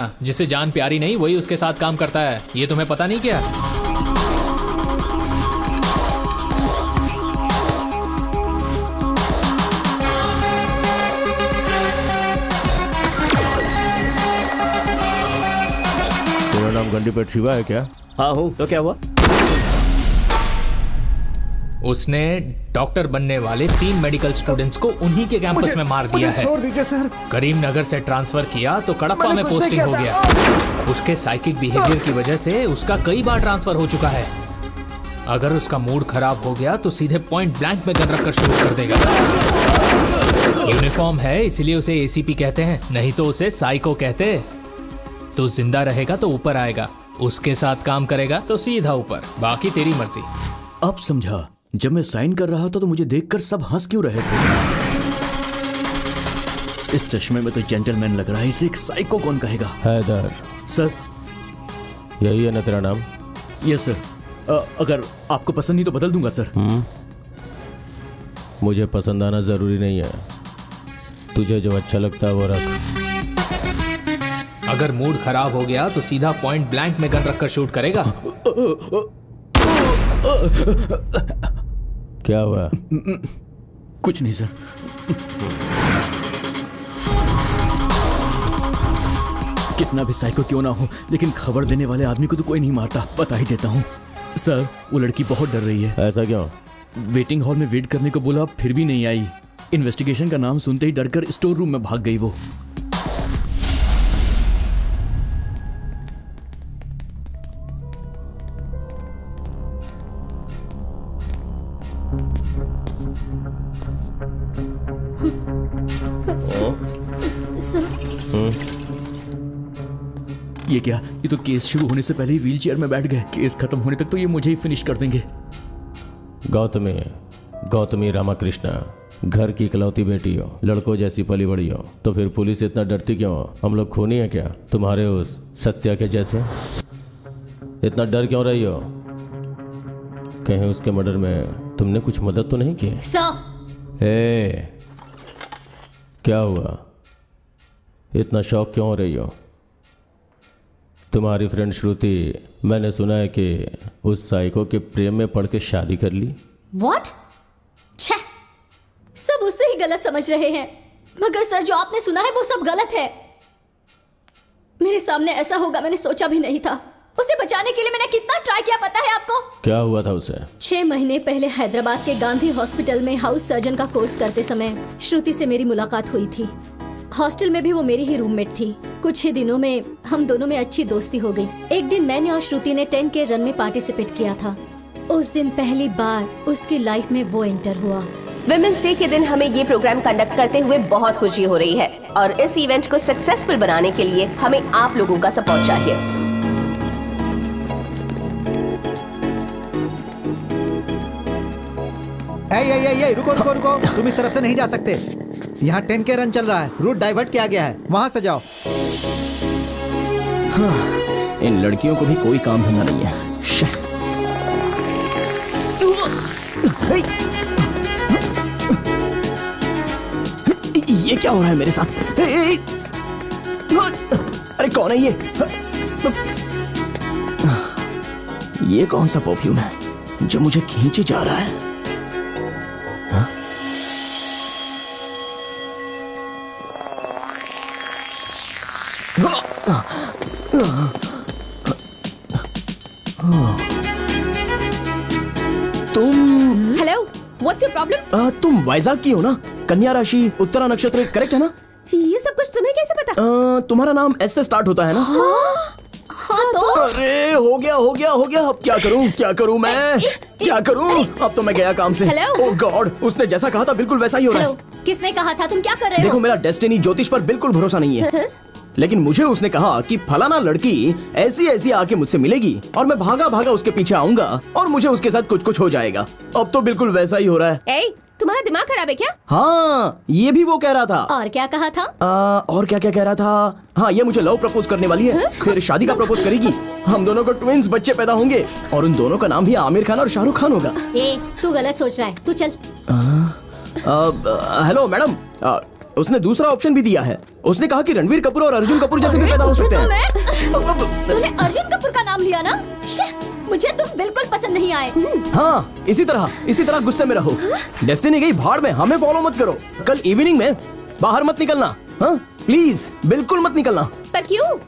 जिसे जान प्यारी नहीं वही उसके साथ काम करता है, ये तुम्हें पता नहीं क्या? तेरा नाम गंडीपेट शिवा है क्या? हाँ हूँ, तो क्या हुआ? उसने डॉक्टर बनने वाले 3 मेडिकल स्टूडेंट्स को उन्हीं के कैंपस में मार दिया है। छोड़ दीजिए सर। करीमनगर से ट्रांसफर किया तो कड़प्पा में पोस्टिंग हो गया। उसके साइकिक बिहेवियर की वजह से उसका कई बार ट्रांसफर हो चुका है। अगर उसका मूड खराब हो गया तो सीधे पॉइंट ब्लैंक में गन रखकर शूट कर देगा। यूनिफॉर्म है इसलिए उसे एसीपी कहते हैं, नहीं तो उसे साइको कहते। तो जिंदा रहेगा तो ऊपर आएगा, उसके साथ काम करेगा तो सीधा ऊपर, बाकी तेरी मर्जी। अब समझा, जब मैं साइन कर रहा था तो मुझे देखकर सब हंस क्यों रहे थे। इस चश्मे में तो जेंटलमैन लग रहा है, इसे एक साइको कौन कहेगा? हैदर। सर। यही है ना तेरा नाम? Yes sir. अगर आपको पसंद नहीं तो बदल दूंगा सर। मुझे पसंद आना जरूरी नहीं है, तुझे जो अच्छा लगता है वो रख। अगर मूड खराब हो गया तो सीधा पॉइंट ब्लैंक में गन रखकर शूट करेगा। क्या हुआ? कुछ नहीं सर। कितना भी साइको क्यों ना हो, लेकिन खबर देने वाले आदमी को तो कोई नहीं मारता, बता ही देता हूँ सर। वो लड़की बहुत डर रही है। ऐसा क्यों? वेटिंग हॉल में वेट करने को बोला, फिर भी नहीं आई। इन्वेस्टिगेशन का नाम सुनते ही डरकर स्टोर रूम में भाग गई वो। ये क्या? ये तो केस शुरू होने से पहले ही व्हीलचेयर में बैठ गए। केस खत्म होने तक तो ये मुझे ही फिनिश कर देंगे। गौतमी रामाकृष्णा घर की इकलौती बेटी हो, लड़कों जैसी पली बड़ी हो, तो फिर पुलिस इतना डरती क्यों हो? हम लोग खूनी है क्या तुम्हारे उस सत्या के जैसे? इतना डर क्यों रही हो? कहीं उसके मर्डर में तुमने कुछ मदद तो नहीं की? क्या हुआ? इतना शौक क्यों हो रही हो? तुम्हारी फ्रेंड श्रुति, मैंने सुना है कि उस साइको के प्रेम में पड़ के शादी कर ली। What? छे, सब उससे ही गलत समझ रहे हैं। मगर सर, जो आपने सुना है वो सब गलत है। मेरे सामने ऐसा होगा मैंने सोचा भी नहीं था। उसे बचाने के लिए मैंने कितना ट्राई किया, पता है आपको? क्या हुआ था उसे? 6 महीने पहले हैदराबाद के गांधी हॉस्पिटल में हाउस सर्जन का कोर्स करते समय श्रुति से मेरी मुलाकात हुई थी। हॉस्टल में भी वो मेरी ही रूममेट थी। कुछ ही दिनों में हम दोनों में अच्छी दोस्ती हो गई। एक दिन मैंने और श्रुति ने 10 के रन में पार्टिसिपेट किया था। उस दिन पहली बार उसकी लाइफ में वो एंटर हुआ। विमेंस डे के दिन हमें ये प्रोग्राम कंडक्ट करते हुए बहुत खुशी हो रही है और इस इवेंट को सक्सेसफुल बनाने के लिए हमें आप लोगों का सपोर्ट चाहिए। रुको, तुम इस तरफ से नहीं जा सकते। यहाँ 10 के रन चल रहा है, रूट डाइवर्ट किया गया है, वहाँ से जाओ। इन लड़कियों को भी कोई काम धंधा नहीं है। ये क्या हो रहा है मेरे साथ? अरे कौन है ये? ये कौन सा परफ्यूम है जो मुझे खींचे जा रहा है? तुम? Hello, what's your problem? तुम वाइजाग की हो ना? कन्या राशि, उत्तरा नक्षत्र, करेक्ट है ना? ये सब कुछ तुम्हें कैसे पता? तुम्हारा नाम एस से स्टार्ट होता है ना? हाँ तो? अरे हो गया। अब क्या करूं मैं? क्या करूं? अब तो मैं गया काम से। ओह गॉड, उसने जैसा कहा था बिल्कुल वैसा ही हो रहा है। किसने कहा था? तुम क्या कर रहे हो? देखो, मेरा डेस्टिनी ज्योतिष पर बिल्कुल भरोसा नहीं है, लेकिन मुझे उसने कहा कि फलाना लड़की ऐसी आके मुझसे मिलेगी और मैं भागा उसके पीछे आऊंगा और मुझे उसके साथ कुछ हो जाएगा। अब तो बिल्कुल वैसा ही हो रहा है। तुम्हारा दिमाग खराब है क्या? हाँ, ये भी वो कह रहा था। और क्या कहा था? और क्या कह रहा था? हाँ, ये मुझे लव प्रपोज करने वाली है, फिर शादी का प्रपोज करेगी। हम दोनों को ट्विंस बच्चे पैदा होंगे और उन दोनों का नाम भी आमिर खान और शाहरुख खान होगा। तू गलत सोच रहा है, तू चल। हेलो मैडम, उसने दूसरा ऑप्शन भी दिया है। उसने कहा कि रणवीर कपूर और अर्जुन कपूर जैसे भी पैदा हो सकते हैं। तूने अर्जुन कपूर का नाम लिया ना? मुझे तुम बिल्कुल पसंद नहीं आए। हाँ, इसी तरह गुस्से में रहो। डेस्टिनी गई भाड़ में, हमें फॉलो मत करो। कल इवनिंग में बाहर मत निकलना, हाँ प्लीज, बिल्कुल मत निकलना। पर क्यों?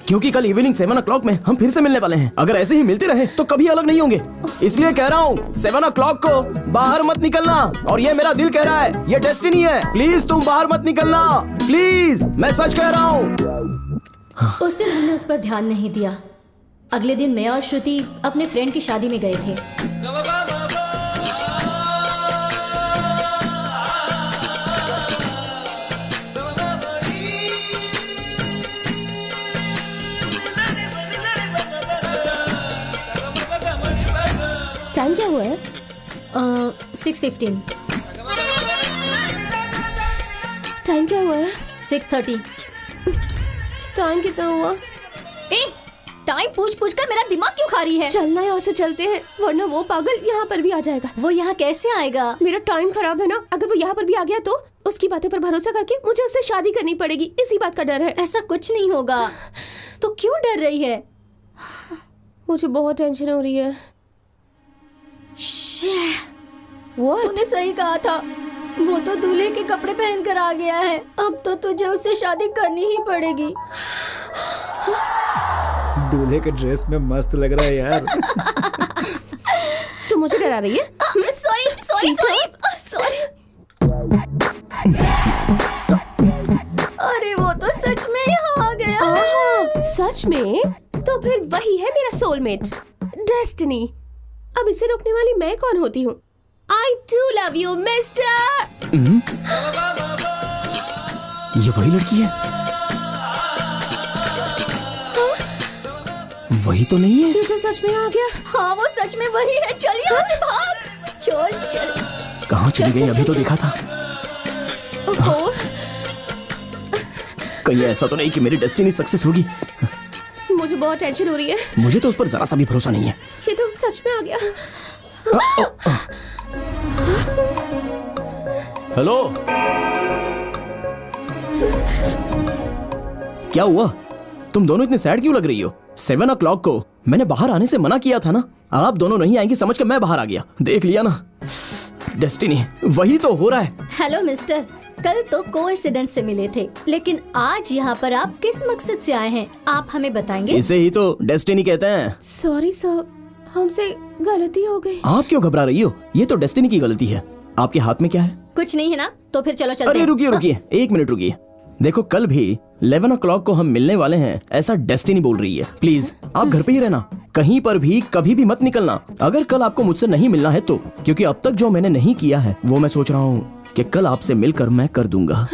क्योंकि कल इवनिंग 7 o'clock में हम फिर से मिलने वाले हैं। अगर ऐसे ही मिलते रहे तो कभी अलग नहीं होंगे। इसलिए कह रहा हूँ 7 o'clock को बाहर मत निकलना। और ये मेरा दिल कह रहा है, ये डेस्टिनी है। प्लीज तुम बाहर मत निकलना, प्लीज, मैं सच कह रहा हूँ। उस दिन हमने उस पर ध्यान नहीं दिया। अगले दिन मैं और श्रुति अपने फ्रेंड की शादी में गए थे। टाइम क्या हुआ है? 6:15। टाइम क्या हुआ है? 6:30। टाइम कितना हुआ? टाइम पूछ कर मेरा दिमाग क्यों खा रही है? चलना यहाँ से चलते हैं, वरना वो पागल यहाँ पर भी आ जाएगा। वो यहाँ कैसे आएगा? मेरा टाइम खराब है ना। अगर वो यहाँ पर भी आ गया तो उसकी बातों पर भरोसा करके मुझे उससे शादी करनी पड़ेगी। इसी बात का डर है। ऐसा कुछ नहीं होगा। तो क्यों डर रही है? मुझे बहुत टेंशन हो रही है। What? तूने सही कहा था। वो तो दूल्हे के कपड़े पहनकर आ गया है। अब तो तुझे उससे शादी करनी ही पड़ेगी। दूल्हे के ड्रेस में मस्त लग रहा है यार। तू मुझे डरा रही है? सॉरी। अरे वो तो सच में यहाँ आ गया है। सच में? तो फिर वही है मेरा सोलमेट, डेस्टिनी। अब इसे रोकने वाली मैं कौन होती हूँ? I do love you, mister। ये वही लड़की है? वही तो नहीं है? ये तो सच में आ गया। हाँ, वो सच में वही है। चल यहाँ से भाग। चल। कहाँ चली गई? अभी तो देखा था। कहीं ऐसा तो नहीं कि मेरी डेस्टिनी सक्सेस होगी? मुझे बहुत टेंशन हो रही है। मुझे तो उस पर जरा सा भी भरोसा नहीं है। ये तो सच में आ गया। हेलो, क्या हुआ? तुम दोनों इतने सैड क्यों लग रही हो? 7 o'clock को मैंने बाहर आने से मना किया था ना। आप दोनों नहीं आएंगी समझ कर मैं बाहर आ गया। देख लिया ना, डेस्टिनी वही तो हो रहा है। हेलो मिस्टर, कल तो कोइंसिडेंस से मिले थे, लेकिन आज यहाँ पर आप किस मकसद से आए हैं? आप हमें बताएंगे? इसे ही तो डेस्टिनी कहते हैं। सॉरी सर, हमसे गलती हो गई। आप क्यों घबरा रही हो? ये तो डेस्टिनी की गलती है। आपके हाथ में क्या है? कुछ नहीं है ना, तो फिर चलो चलते अरे हैं। रुकिए, 1 मिनट रुकिए। देखो, कल भी 11 o'clock को हम मिलने वाले हैं, ऐसा डेस्टिनी बोल रही है। प्लीज आप घर पे ही रहना, कहीं पर भी कभी भी मत निकलना। अगर कल आपको मुझसे नहीं मिलना है तो, क्योंकि अब तक जो मैंने नहीं किया है वो मैं सोच रहा हूँ कि कल आपसे मिलकर मैं कर दूंगा।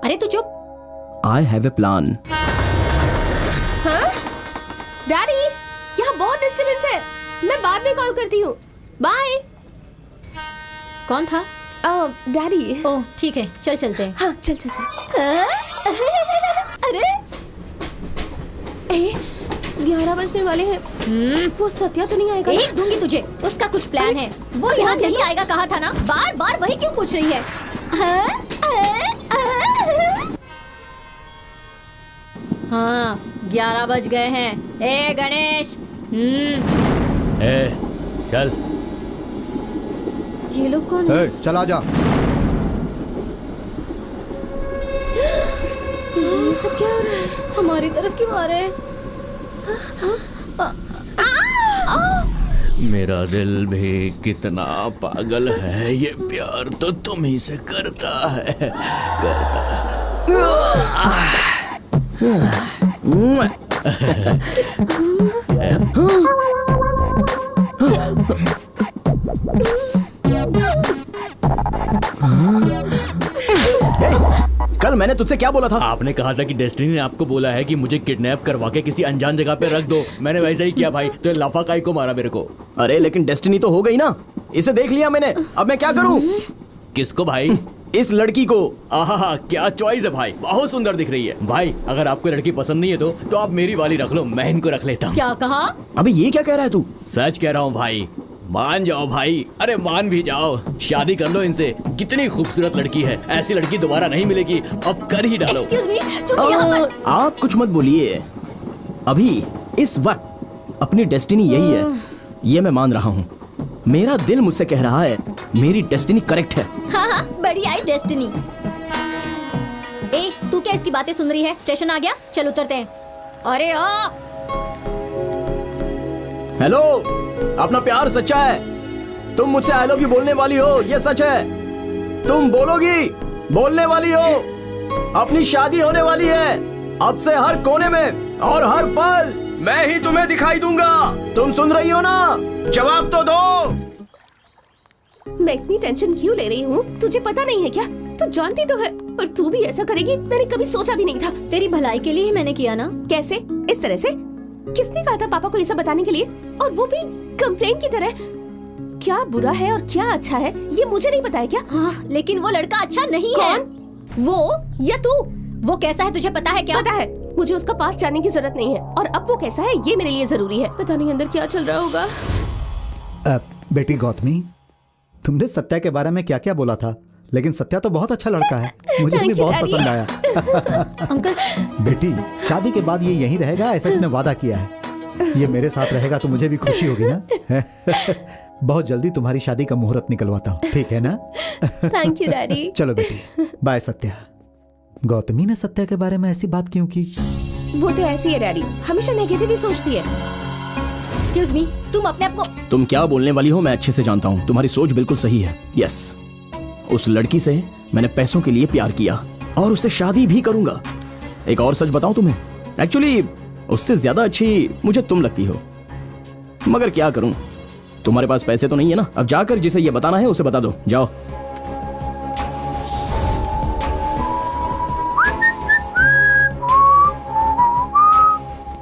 अरे तू चुप। I have a plan. Daddy, यहाँ बहुत डिस्टर्बेंस है। मैं बाद में कॉल करती हूँ। बाय। कौन था? डैडी। ओह ठीक है, चल चलते हैं। हाँ चल। अरे 11 बजने वाले हैं। वो सत्या तो नहीं आएगा? एक दूंगी तुझे, उसका कुछ प्लान है। वो यहाँ नहीं आएगा कहा था ना। बार बार वही क्यों पूछ रही है? हाँ 11 बज गए हैं। ए गणेश। चल। ये लोग कौन है? चल आजा। ये सब क्या हो रहा है? हमारी तरफ क्यों आ रहे हैं? मेरा दिल भी कितना पागल है, ये प्यार तो तुम ही से करता है। कल मैंने तुझसे क्या बोला था? आपने कहा था कि डेस्टिनी ने आपको बोला है कि मुझे किडनैप करवा के किसी अनजान जगह पे रख दो। मैंने वैसा ही किया भाई, तो लाफाकाई को मारा मेरे को। अरे लेकिन डेस्टिनी तो हो गई ना, इसे देख लिया मैंने, अब मैं क्या करूं? किसको भाई? इस लड़की को। आहा, क्या चॉइस है भाई, बहुत सुंदर दिख रही है। भाई अगर आपको लड़की पसंद नहीं है तो आप मेरी वाली रख लो, मैं इनको रख लेता हूँ। क्या कहा? अबे ये क्या कह रहा है तू? सच कह रहा हूँ भाई, मान जाओ भाई, अरे मान भी जाओ। शादी कर लो इनसे। कितनी खूबसूरत लड़की है, ऐसी लड़की दोबारा नहीं मिलेगी। अब कर ही डालो। एक्सक्यूज मी, तुम यहाँ पर। आप कुछ मत बोलिए। अभी इस वक्त अपनी डेस्टिनी यही है, ये मैं मान रहा हूँ। मेरा दिल मुझसे कह रहा है मेरी डेस्टिनी करेक्ट है। हाँ हाँ, बढ़िया है डेस्टिनी। ए, तू क्या इसकी बातें सुन रही है? स्टेशन आ गया, चल उतरते हैं। अरे आ हेलो, अपना प्यार सच्चा है। तुम मुझसे आई लव यू बोलने वाली हो, ये सच है। तुम बोलोगी, बोलने वाली हो। अपनी शादी होने वाली है। अब से हर कोने में और हर पल मैं ही तुम्हें दिखाई दूंगा। तुम सुन रही हो ना? जवाब तो दो। मैं इतनी टेंशन क्यों ले रही हूँ? तुझे पता नहीं है क्या? तू जानती तो है, पर तू भी ऐसा करेगी मैंने कभी सोचा भी नहीं था। तेरी भलाई के लिए ही मैंने किया ना। कैसे? इस तरह से? किसने कहा था पापा को ये सब बताने के लिए? और वो भी कंप्लेन की तरह। क्या बुरा है और क्या अच्छा है ये मुझे नहीं पता है क्या? हाँ, लेकिन वो लड़का अच्छा नहीं है। कौन? वो या तू? वो कैसा है तुझे पता है क्या? पता है, मुझे उसका पास जानने की जरूरत नहीं है। और अब वो कैसा है ये मेरे लिए जरूरी है। पता नहीं अंदर क्या चल रहा होगा। बेटी गौतमी, तुमने सत्या के बारे में क्या क्या बोला था, लेकिन सत्या तो बहुत अच्छा लड़का है। मुझे भी Thank you, बहुत Daddy. पसंद आया। अंकल, बेटी, शादी के बाद ये यहीं रहेगा, ऐसा इसने वादा किया है। ये मेरे साथ रहेगा तो मुझे भी खुशी होगी ना। बहुत जल्दी तुम्हारी शादी का मुहूर्त निकलवाता हूँ, ठीक है ना? Thank you daddy. चलो बेटी, बाय सत्या। गौतमी ने सत्या के बारे में ऐसी बात क्यों की? वो तो ऐसी है डैडी, हमेशा नेगेटिव ही सोचती है। एक्सक्यूज मी, तुम अपने आप को। तुम क्या बोलने वाली हो मैं अच्छे से जानता हूँ। तुम्हारी सोच बिल्कुल सही है। यस, उस लड़की से मैंने पैसों के लिए प्यार किया और उससे शादी भी करूंगा। एक और सच बताऊं तुम्हें, एक्चुअली उससे ज्यादा अच्छी मुझे तुम लगती हो। मगर क्या करूं, तुम्हारे पास पैसे तो नहीं है ना। अब जाकर जिसे ये बताना है उसे बता दो, जाओ।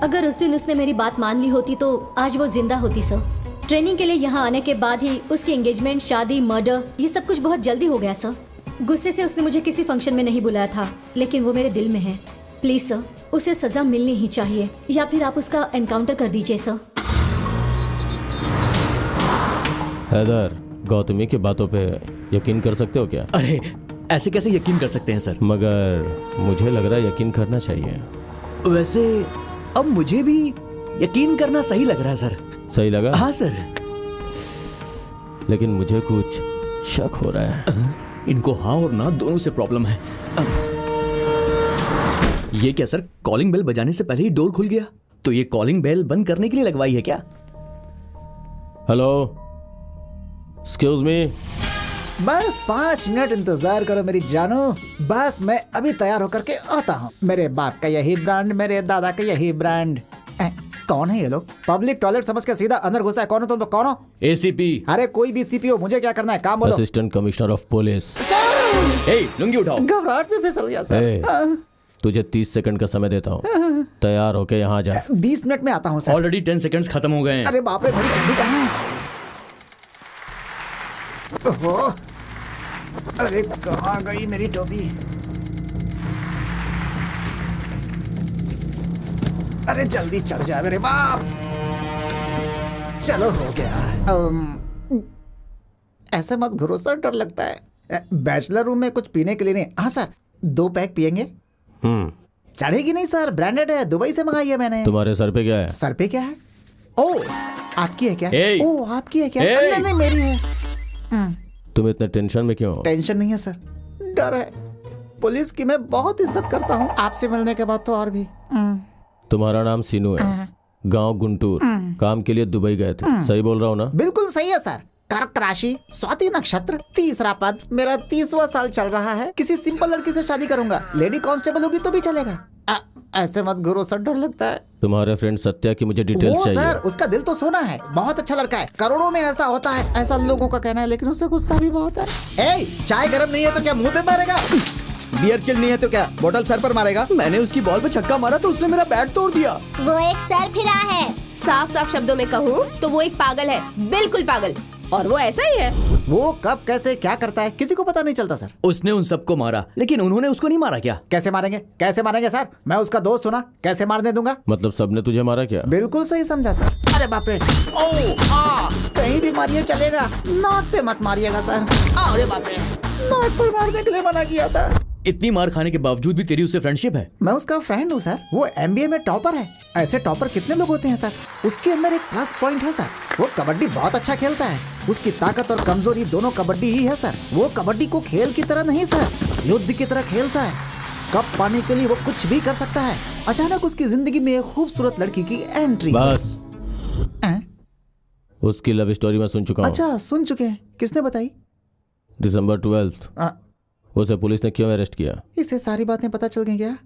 अगर उस दिन उसने मेरी बात मान ली होती तो आज वो जिंदा होती सर। ट्रेनिंग के लिए यहाँ आने के बाद ही उसकी एंगेजमेंट, शादी, मर्डर, ये सब कुछ बहुत जल्दी हो गया सर। गुस्से से उसने मुझे किसी फंक्शन में नहीं बुलाया था, लेकिन वो मेरे दिल में है। प्लीज सर, उसे सजा मिलनी ही चाहिए, या फिर आप उसका एनकाउंटर कर दीजिए सर। हैदर, गौतमी की बातों पे यकीन कर सकते हो क्या? अरे ऐसे कैसे यकीन कर सकते हैं सर? मगर मुझे लग रहा है यकीन करना चाहिए। वैसे अब मुझे भी यकीन करना सही लग रहा है सर। सही लगा? हाँ सर। लेकिन मुझे कुछ शक हो रहा है। इनको हाँ और ना दोनों से प्रॉब्लम है। ये क्या सर, कॉलिंग बेल बजाने से पहले ही डोर खुल गया? तो ये कॉलिंग बेल बंद करने के लिए लगवाई है क्या? Hello, excuse me. बस 5 मिनट इंतजार करो मेरी जानो। बस मैं अभी तैयार होकर के आता हूँ। मेरे बाप का यही ब्रांड, मेरे दादा का यही ब्रांड। कौन है ये लोग? पब्लिक टॉयलेट समझ के सीधा अंदर घुसा है। कौन हो तुम लोग? कौन हो? एसीपी। अरे कोई भी सीपी हो, मुझे क्या करना है? काम बोलो। Assistant commissioner of police. Lungi उठाओ। घबराहट में फिसल गया सर। तुझे 30 सेकंड का समय देता हूँ, तैयार होके यहाँ जा। 20 मिनट में आता हूँ सर। ऑलरेडी 10 सेकंड्स खत्म हो गए हैं। अरे बाप रे, बड़ी जल्दी कहाँ है? ओहो, अरे कहाँ गई मेरी टोपी? अरे जल्दी चढ़ जा मेरे बाप। चलो हो गया। ऐसे मत घुरो सर, डर लगता है। बैचलर रूम में कुछ पीने के लिए नहीं। हाँ सर, 2 पैक पियेंगे? चढ़ेगी नहीं सर, ब्रांडेड है, दुबई से मंगाई है मैंने। तुम्हारे सर पे क्या है? सर पे क्या है? ओ, आपकी है क्या? Hey! ओ, आपकी है क्या? Hey! नहीं नहीं, मेरी है। तुम इतने टेंशन में क्यों? टेंशन नहीं है सर, डर है। पुलिस की मैं बहुत इज्जत करता हूँ, आपसे मिलने के बाद तो और भी। तुम्हारा नाम सीनू है, गांव गुंटूर, काम के लिए दुबई गए थे, सही बोल रहा हूँ ना? बिल्कुल सही है सर। कर्क राशि, स्वाति नक्षत्र, 3रा पद, मेरा 30वां साल चल रहा है। किसी सिंपल लड़की से शादी करूंगा, लेडी कांस्टेबल होगी तो भी चलेगा। ऐसे मत घुरो सर, डर लगता है। तुम्हारे फ्रेंड सत्या की मुझे डिटेल्स वो चाहिए। सर, उसका दिल तो सोना है, बहुत अच्छा लड़का है, करोड़ों में ऐसा होता है, ऐसा लोगों का कहना है, लेकिन उसे गुस्सा भी बहुत है। ए, चाय गर्म नहीं है तो क्या मुंह पे मारेगा? बियर चिल नहीं है तो क्या बोतल सर पर मारेगा? मैंने उसकी बॉल पे छक्का मारा तो उसने मेरा बैट तोड़ दिया। वो एक सर फिरा है। साफ साफ शब्दों में कहूँ तो वो एक पागल है, बिल्कुल पागल। और वो ऐसा ही है। वो कब कैसे क्या करता है किसी को पता नहीं चलता सर। उसने उन सबको मारा, लेकिन उन्होंने उसको नहीं मारा क्या? कैसे मारेंगे सर, मैं उसका दोस्त हूँ ना, कैसे मारने दूंगा? मतलब सबने तुझे मारा क्या? बिल्कुल सही समझा सर। अरे बाप रे, कहीं भी मारिए चलेगा, नाक पे मत मारिएगा सर। अरे बाप रे, नाक पर मारने के लिए मना किया था। इतनी मार खाने के बावजूद भी तेरी उससे फ्रेंडशिप है? मैं उसका फ्रेंड हूँ सर, वो MBA में टॉपर है। ऐसे टॉपर कितने लोग होते हैं सर। उसके अंदर एक प्लस पॉइंट है सर, वो कबड्डी बहुत अच्छा खेलता है। उसकी ताकत और कमजोरी दोनों कबड्डी ही है सर। वो कबड्डी को खेल की तरह नहीं सर, युद्ध की तरह खेलता है। कप पाने के लिए वो कुछ भी कर सकता है। अचानक उसकी जिंदगी में एक खूबसूरत लड़की की एंट्री। बस, उसकी लव स्टोरी मैं सुन चुका हूँ। अच्छा, सुन चुके हैं? किसने बताई? दिसंबर 12 उसे पुलिस ने क्यों अरेस्ट किया? इसे सारी बातें पता चल गई क्या?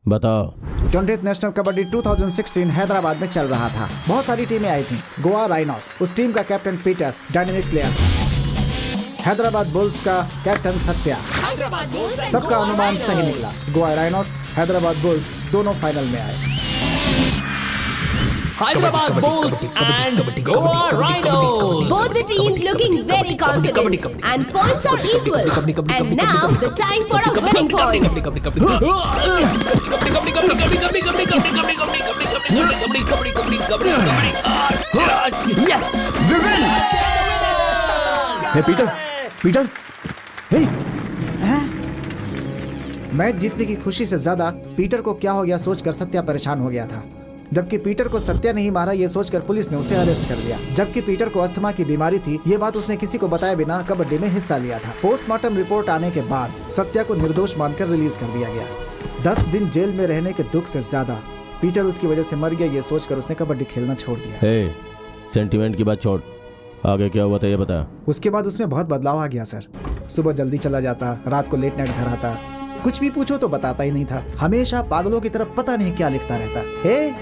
बताओ। 20th नेशनल कबड्डी 2016 हैदराबाद में चल रहा था। बहुत सारी टीमें आई थी। गोवा राइनोस, उस टीम का कैप्टन पीटर डायनेमिक प्लेयर था। हैदराबाद बुल्स का कैप्टन सत्या। सबका अनुमान सही निकला। गोवा राइनोस, हैदराबाद बुल्स दोनों फाइनल में आए। Hyderabad Bulls and Goa Rhinos. Both the teams looking very confident and points are equal. And now the time for a winning point. Yes, we win. Hey Peter, hey. Match जीतने की खुशी से ज्यादा Peter को क्या हो गया सोचकर सत्या परेशान हो गया था। जबकि पीटर को सत्या नहीं मारा ये सोचकर पुलिस ने उसे अरेस्ट कर लिया। जबकि पीटर को अस्थमा की बीमारी थी, ये बात उसने किसी को बताए बिना कबड्डी में हिस्सा लिया था। पोस्टमार्टम रिपोर्ट आने के बाद सत्या को निर्दोष मानकर रिलीज कर दिया गया। 10 दिन जेल में रहने के दुख से ज्यादा पीटर उसकी वजह से मर गया ये सोचकर उसने कबड्डी खेलना छोड़ दिया। हे, सेंटिमेंट की बात छोड़, आगे क्या हुआ था ये बता। उसके बाद उसमें बहुत बदलाव आ गया सर। सुबह जल्दी चला जाता, रात को लेट नाइट घर आता। कुछ भी पूछो तो बताता ही नहीं था। हमेशा पागलों की तरफ पता नहीं क्या लिखता रहता। हे,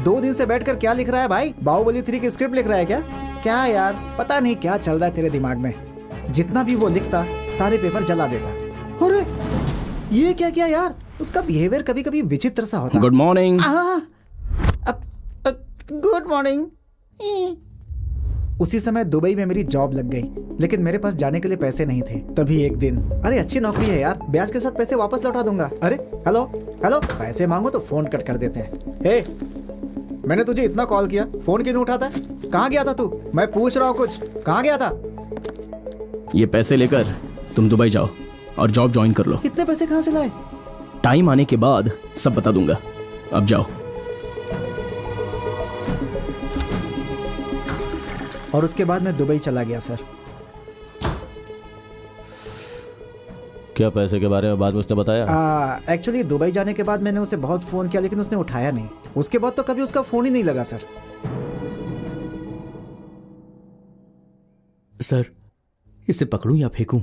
2 दिन से बैठकर क्या लिख रहा है भाई? बाहुबली 3 की स्क्रिप्ट लिख रहा है क्या? क्या यार, पता नहीं क्या चल रहा है तेरे दिमाग में। जितना भी वो लिखता सारे पेपर जला देता। अरे ये क्या किया यार? उसका बिहेवियर कभी कभी विचित्र सा होता। Good morning. Good morning. उसी समय दुबई में मेरी जॉब लग गई, लेकिन मेरे पास जाने के लिए पैसे नहीं थे। तभी एक दिन, अरे अच्छी नौकरी है यार, ब्याज के साथ पैसे वापस लौटा दूंगा। अरे हेलो, पैसे मांगो तो फोन कट कर देते हैं। हे, मैंने तुझे इतना कॉल किया, फोन क्यों नहीं उठाता है? कहाँ गया था तू? मैं पूछ रहा हूँ कुछ, कहाँ गया था? ये पैसे लेकर तुम दुबई जाओ और जॉब ज्वाइन कर लो। इतने पैसे कहाँ से लाए? टाइम आने के बाद सब बता दूंगा, अब जाओ। और उसके बाद मैं दुबई चला गया सर। क्या पैसे के बारे में बाद में उसने बताया? एक्चुअली दुबई जाने के बाद मैंने उसे बहुत फोन किया, लेकिन उसने उठाया नहीं। उसके बाद तो कभी उसका फोन ही नहीं लगा सर। सर, इसे पकड़ूं या फेंकूं?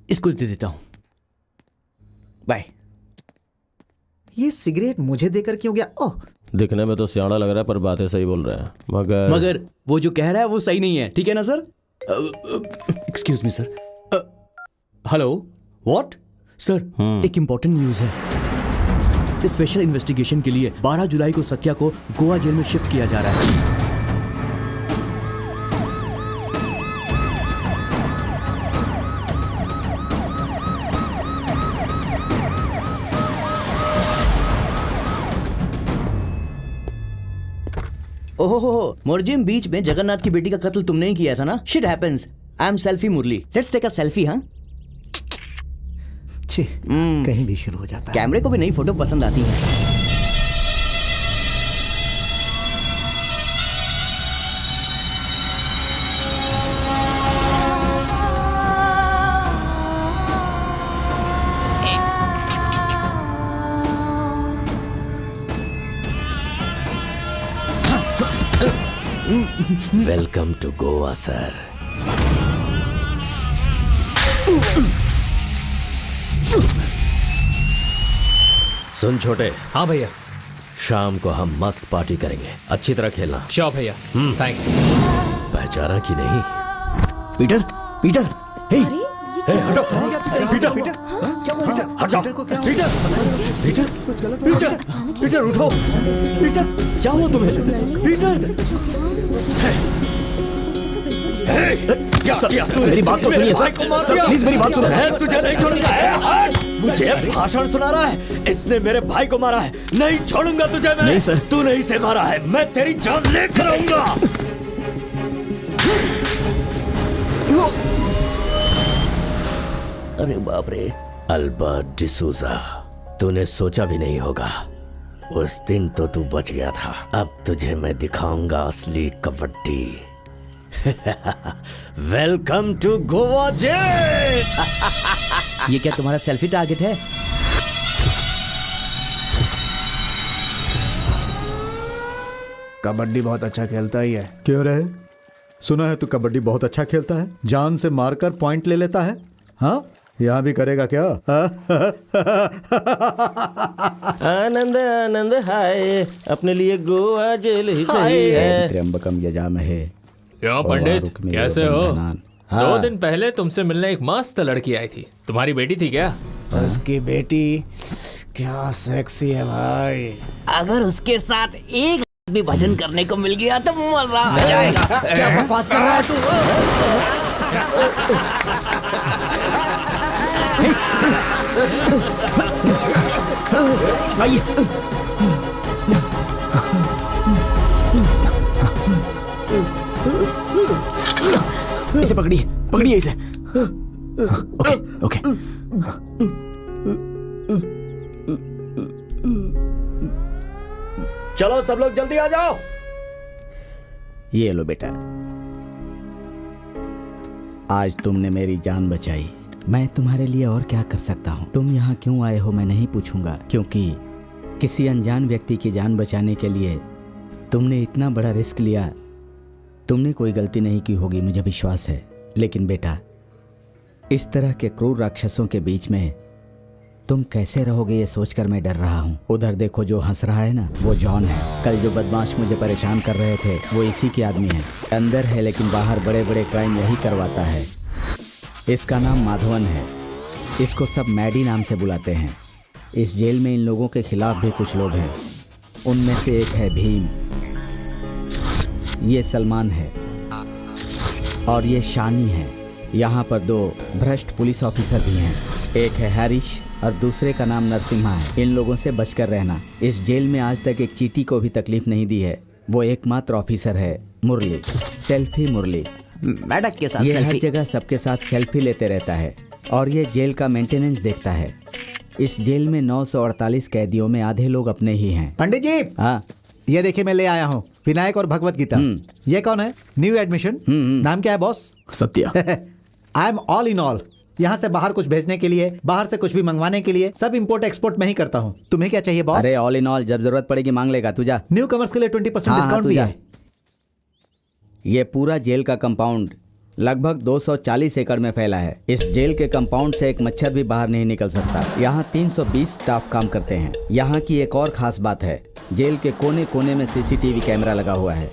इसको दे देता हूं। बाय। ये सिगरेट मुझे देकर क्यों गया? ओह, दिखने में तो सियाना लग रहा है पर बातें सही बोल रहा है। मगर वो जो कह रहा है वो सही नहीं है, ठीक है ना sir? Excuse me sir. Hello, what? Sir, एक इंपॉर्टेंट न्यूज है। स्पेशल इन्वेस्टिगेशन के लिए 12 जुलाई को सत्या को गोवा जेल में शिफ्ट किया जा रहा है। ओहो, मुरजिम बीच में जगन्नाथ की बेटी का कत्ल तुमने ही किया था ना? Shit happens. I am selfie Murli. Let's take a selfie. हाँ, कहीं भी शुरू हो जाता है। कैमरे को भी नई फोटो पसंद आती है। Welcome to Goa sir. सुन छोटे। हाँ भैया। शाम को हम मस्त पार्टी करेंगे, अच्छी तरह खेलना। श्योर भैया, थैंक्स। पहचाना कि नहीं? पीटर, पीटर, हे, हे, हटो। पीटर, पीटर, क्या हुआ सर? हट जाओ। पीटर को क्या हुआ? पीटर, पीटर, पीटर, पीटर उठो। पीटर, क्या हुआ तुम्हें? पीटर, सर, मेरी बात तो सुनिए सर, प्लीज मेरी बात सुनिए। तुझे नहीं छोड़ूंगा। मुझे भाषण सुना रहा है, इसने मेरे भाई को मारा है, नहीं छोड़ूंगा तुझे मैं। नहीं सर। तूने इसे मारा है, मैं तेरी जान लेकर आऊंगा। अरे बाप रे, अल्बर्ट डिसूजा, तूने सोचा भी नहीं होगा, उस दिन तो तू बच गया था, अब तुझे मैं दिखाऊंगा असली kabaddi. Welcome to Goa jail. ये क्या तुम्हारा सेल्फी टारगेट है? कबड्डी बहुत अच्छा खेलता ही है। क्यों रहे? सुना है तू कबड्डी बहुत अच्छा खेलता है, जान से मारकर पॉइंट ले लेता है। हाँ, यहाँ भी करेगा क्या? आनंद आनंद हाय, अपने लिए गोवा जेल ही सही है। त्र्यंबकम यजामहे। क्यों पंडित, कैसे हो? 2 दिन पहले तुमसे मिलने एक मस्त लड़की आई थी, तुम्हारी बेटी थी क्या? उसकी बेटी क्या सेक्सी है भाई। अगर उसके साथ एक भी भजन करने को मिल गया तो मजा आ जाएगा। क्या बकवास कर रहा है तू? आइए। इसे पकड़िए, पकड़िए इसे। Okay okay. चलो सब लोग जल्दी आ जाओ। ये लो बेटा, आज तुमने मेरी जान बचाई। मैं तुम्हारे लिए और क्या कर सकता हूँ? तुम यहाँ क्यों आए हो मैं नहीं पूछूंगा, क्योंकि किसी अनजान व्यक्ति की जान बचाने के लिए तुमने इतना बड़ा रिस्क लिया। तुमने कोई गलती नहीं की होगी, मुझे विश्वास है। लेकिन बेटा, इस तरह के क्रूर राक्षसों के बीच में तुम कैसे रहोगे ये सोचकर मैं डर रहा हूँ। उधर देखो, जो हंस रहा है ना, वो जॉन है। कल जो बदमाश मुझे परेशान कर रहे थे वो इसी के आदमी है। अंदर है लेकिन बाहर बड़े बड़े क्राइम यही करवाता है। इसका नाम माधवन है। इसको सब मैडी नाम से बुलाते हैं। इस जेल में इन लोगों के खिलाफ भी कुछ लोग हैं। उनमें से एक है भीम, ये सलमान है और ये शानी है। यहाँ पर 2 भ्रष्ट पुलिस ऑफिसर भी हैं। एक है हैरिश और दूसरे का नाम नरसिम्हा है। इन लोगों से बचकर रहना। इस जेल में आज तक एक चींटी को भी तकलीफ नहीं दी है। वो एकमात्र ऑफिसर है मुरली, सेल्फी मुरली। मैडक के साथ ये हर सेल्फी। जगह सबके साथ सेल्फी लेते रहता है और ये जेल का मेंटेनेंस देखता है। इस जेल में 948 कैदियों में आधे लोग अपने ही हैं। पंडित जी, हाँ, ये देखिए मैं ले आया हूँ विनायक और भगवत गीता। ये कौन है? New admission. नाम क्या है boss? Satya. I am all in all. यहाँ से बाहर कुछ भेजने के लिए, बाहर से कुछ भी मंगवाने के लिए सब इंपोर्ट एक्सपोर्ट मैं ही करता हूँ। तुम्हें क्या चाहिए बॉस? अरे ऑल इन ऑल, जब जरूरत पड़ेगी मांग लेगा। तू जा। न्यू कमर्स के लिए 20% डिस्काउंट भी है। ये पूरा जेल का कंपाउंड लगभग 240 एकड़ में फैला है। इस जेल के कंपाउंड से एक मच्छर भी बाहर नहीं निकल सकता। यहाँ 320 स्टाफ काम करते हैं। यहाँ की एक और खास बात है, जेल के कोने कोने में सीसीटीवी कैमरा लगा हुआ है।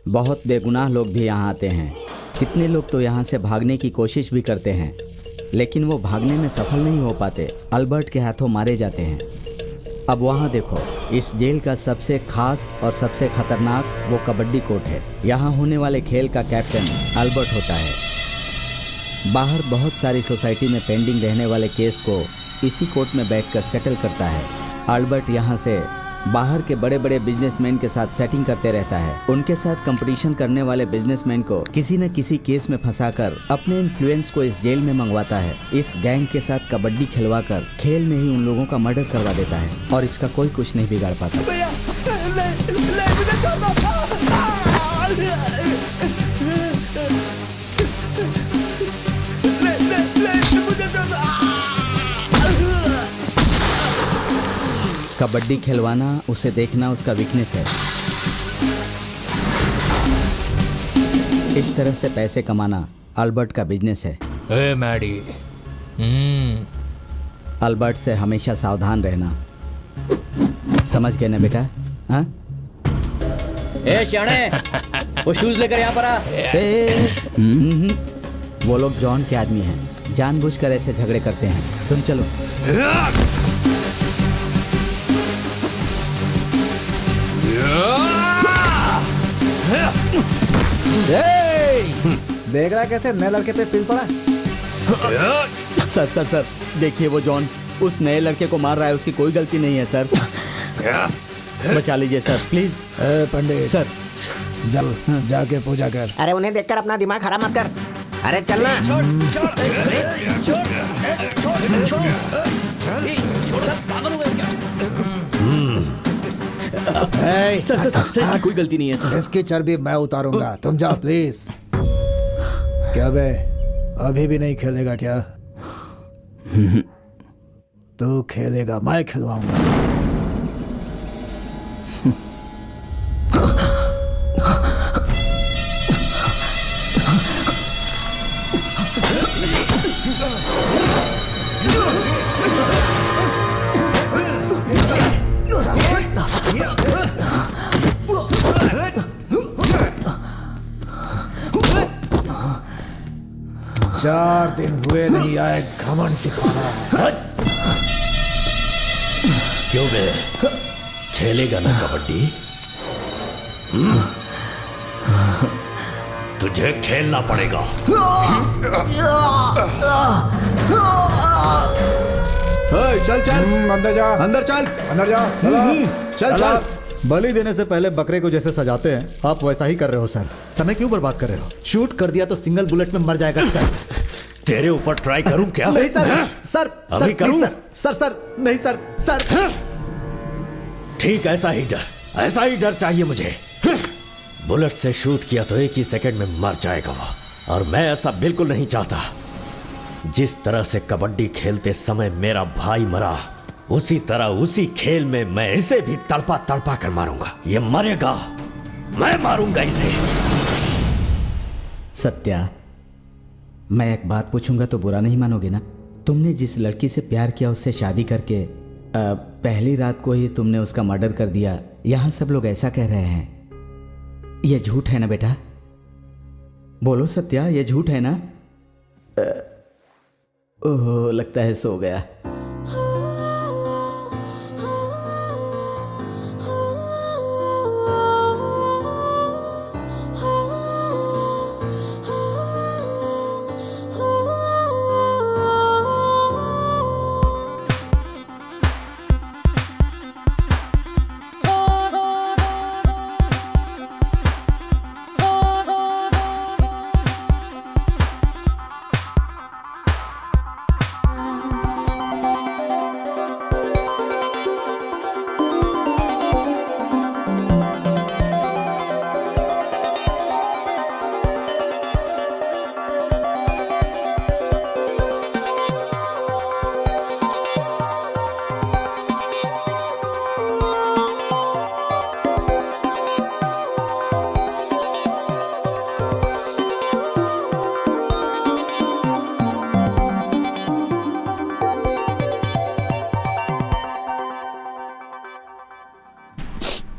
बहुत बेगुनाह लोग भी यहाँ आते हैं। कितने लोग तो यहाँ से भागने की कोशिश भी करते हैं, लेकिन वो भागने में सफल नहीं हो पाते, अल्बर्ट के हाथों मारे जाते हैं। अब वहाँ देखो, इस जेल का सबसे खास और सबसे खतरनाक वो कबड्डी कोर्ट है। यहाँ होने वाले खेल का कैप्टन अल्बर्ट होता है। बाहर बहुत सारी सोसाइटी में पेंडिंग रहने वाले केस को इसी कोर्ट में बैठकर सेटल करता है। अल्बर्ट यहाँ से बाहर के बड़े बड़े बिजनेसमैन के साथ सेटिंग करते रहता है। उनके साथ कंपटीशन करने वाले बिजनेसमैन को किसी न किसी केस में फंसाकर अपने इन्फ्लुएंस को इस जेल में मंगवाता है। इस गैंग के साथ कबड्डी खिलवाकर खेल में ही उन लोगों का मर्डर करवा देता है और इसका कोई कुछ नहीं बिगाड़ पाता। कबड्डी खिलवाना, उसे देखना उसका वीकनेस है। इस तरह से पैसे कमाना अल्बर्ट का बिजनेस है। ए मैडी, अल्बर्ट से हमेशा सावधान रहना, समझ गए ना बेटा? हाँ? ए शाणे, वो शूज लेकर यहाँ पर आ। वो लोग जॉन के आदमी हैं, जानबूझकर ऐसे झगड़े करते हैं। तुम चलो। देख रहा है कैसे नए लड़के पे पिल पड़ा? सर सर सर देखिए वो जॉन उस नए लड़के को मार रहा है, उसकी कोई गलती नहीं है सर। बचा लीजिए सर प्लीज। पंडित सर जाके पूजा कर। अरे उन्हें देखकर अपना दिमाग खराब मत कर। अरे चलना। सर सर इसकी कोई गलती नहीं है सर। इसकी चर्बी मैं उतारूंगा, तुम जाओ प्लीज। क्या बे, अभी भी नहीं खेलेगा क्या? तू खेलेगा, मैं खिलवाऊंगा। चार दिन हुए नहीं आए, घमंड दिखाना। क्यों बे, खेलेगा ना कबड्डी? तुझे खेलना पड़ेगा। चल चल अंदर जा, अंदर चल, अंदर जा। चल चल। बलि देने से पहले बकरे को जैसे सजाते हैं, आप वैसा ही कर रहे हो सर। समय क्यों बर्बाद कर रहे हो? शूट कर दिया तो सिंगल बुलेट में मर जाएगा सर। तेरे ऊपर ट्राई करूं क्या? नहीं सर, सर अभी सर करूं? प्लीज, सर सर सर नहीं सर, सर ठीक, ऐसा ही डर चाहिए मुझे। बुलेट से शूट किया तो एक ही सेकंड में मर जाएगा वो, और मैं ऐसा बिल्कुल नहीं चाहता। जिस तरह से कबड्डी खेलते समय मेरा भाई मरा, उसी तरह उसी खेल में मैं इसे भी तड़पा तड़पा कर मारूंगा। ये मरेगा, मैं मारूंगा इसे। सत्या, मैं एक बात पूछूंगा तो बुरा नहीं मानोगे ना? तुमने जिस लड़की से प्यार किया उससे शादी करके पहली रात को ही तुमने उसका मर्डर कर दिया, यहाँ सब लोग ऐसा कह रहे हैं। ये झूठ है ना बेटा? बोलो सत्या, ये झूठ है ना? ओह, लगता है सो गया।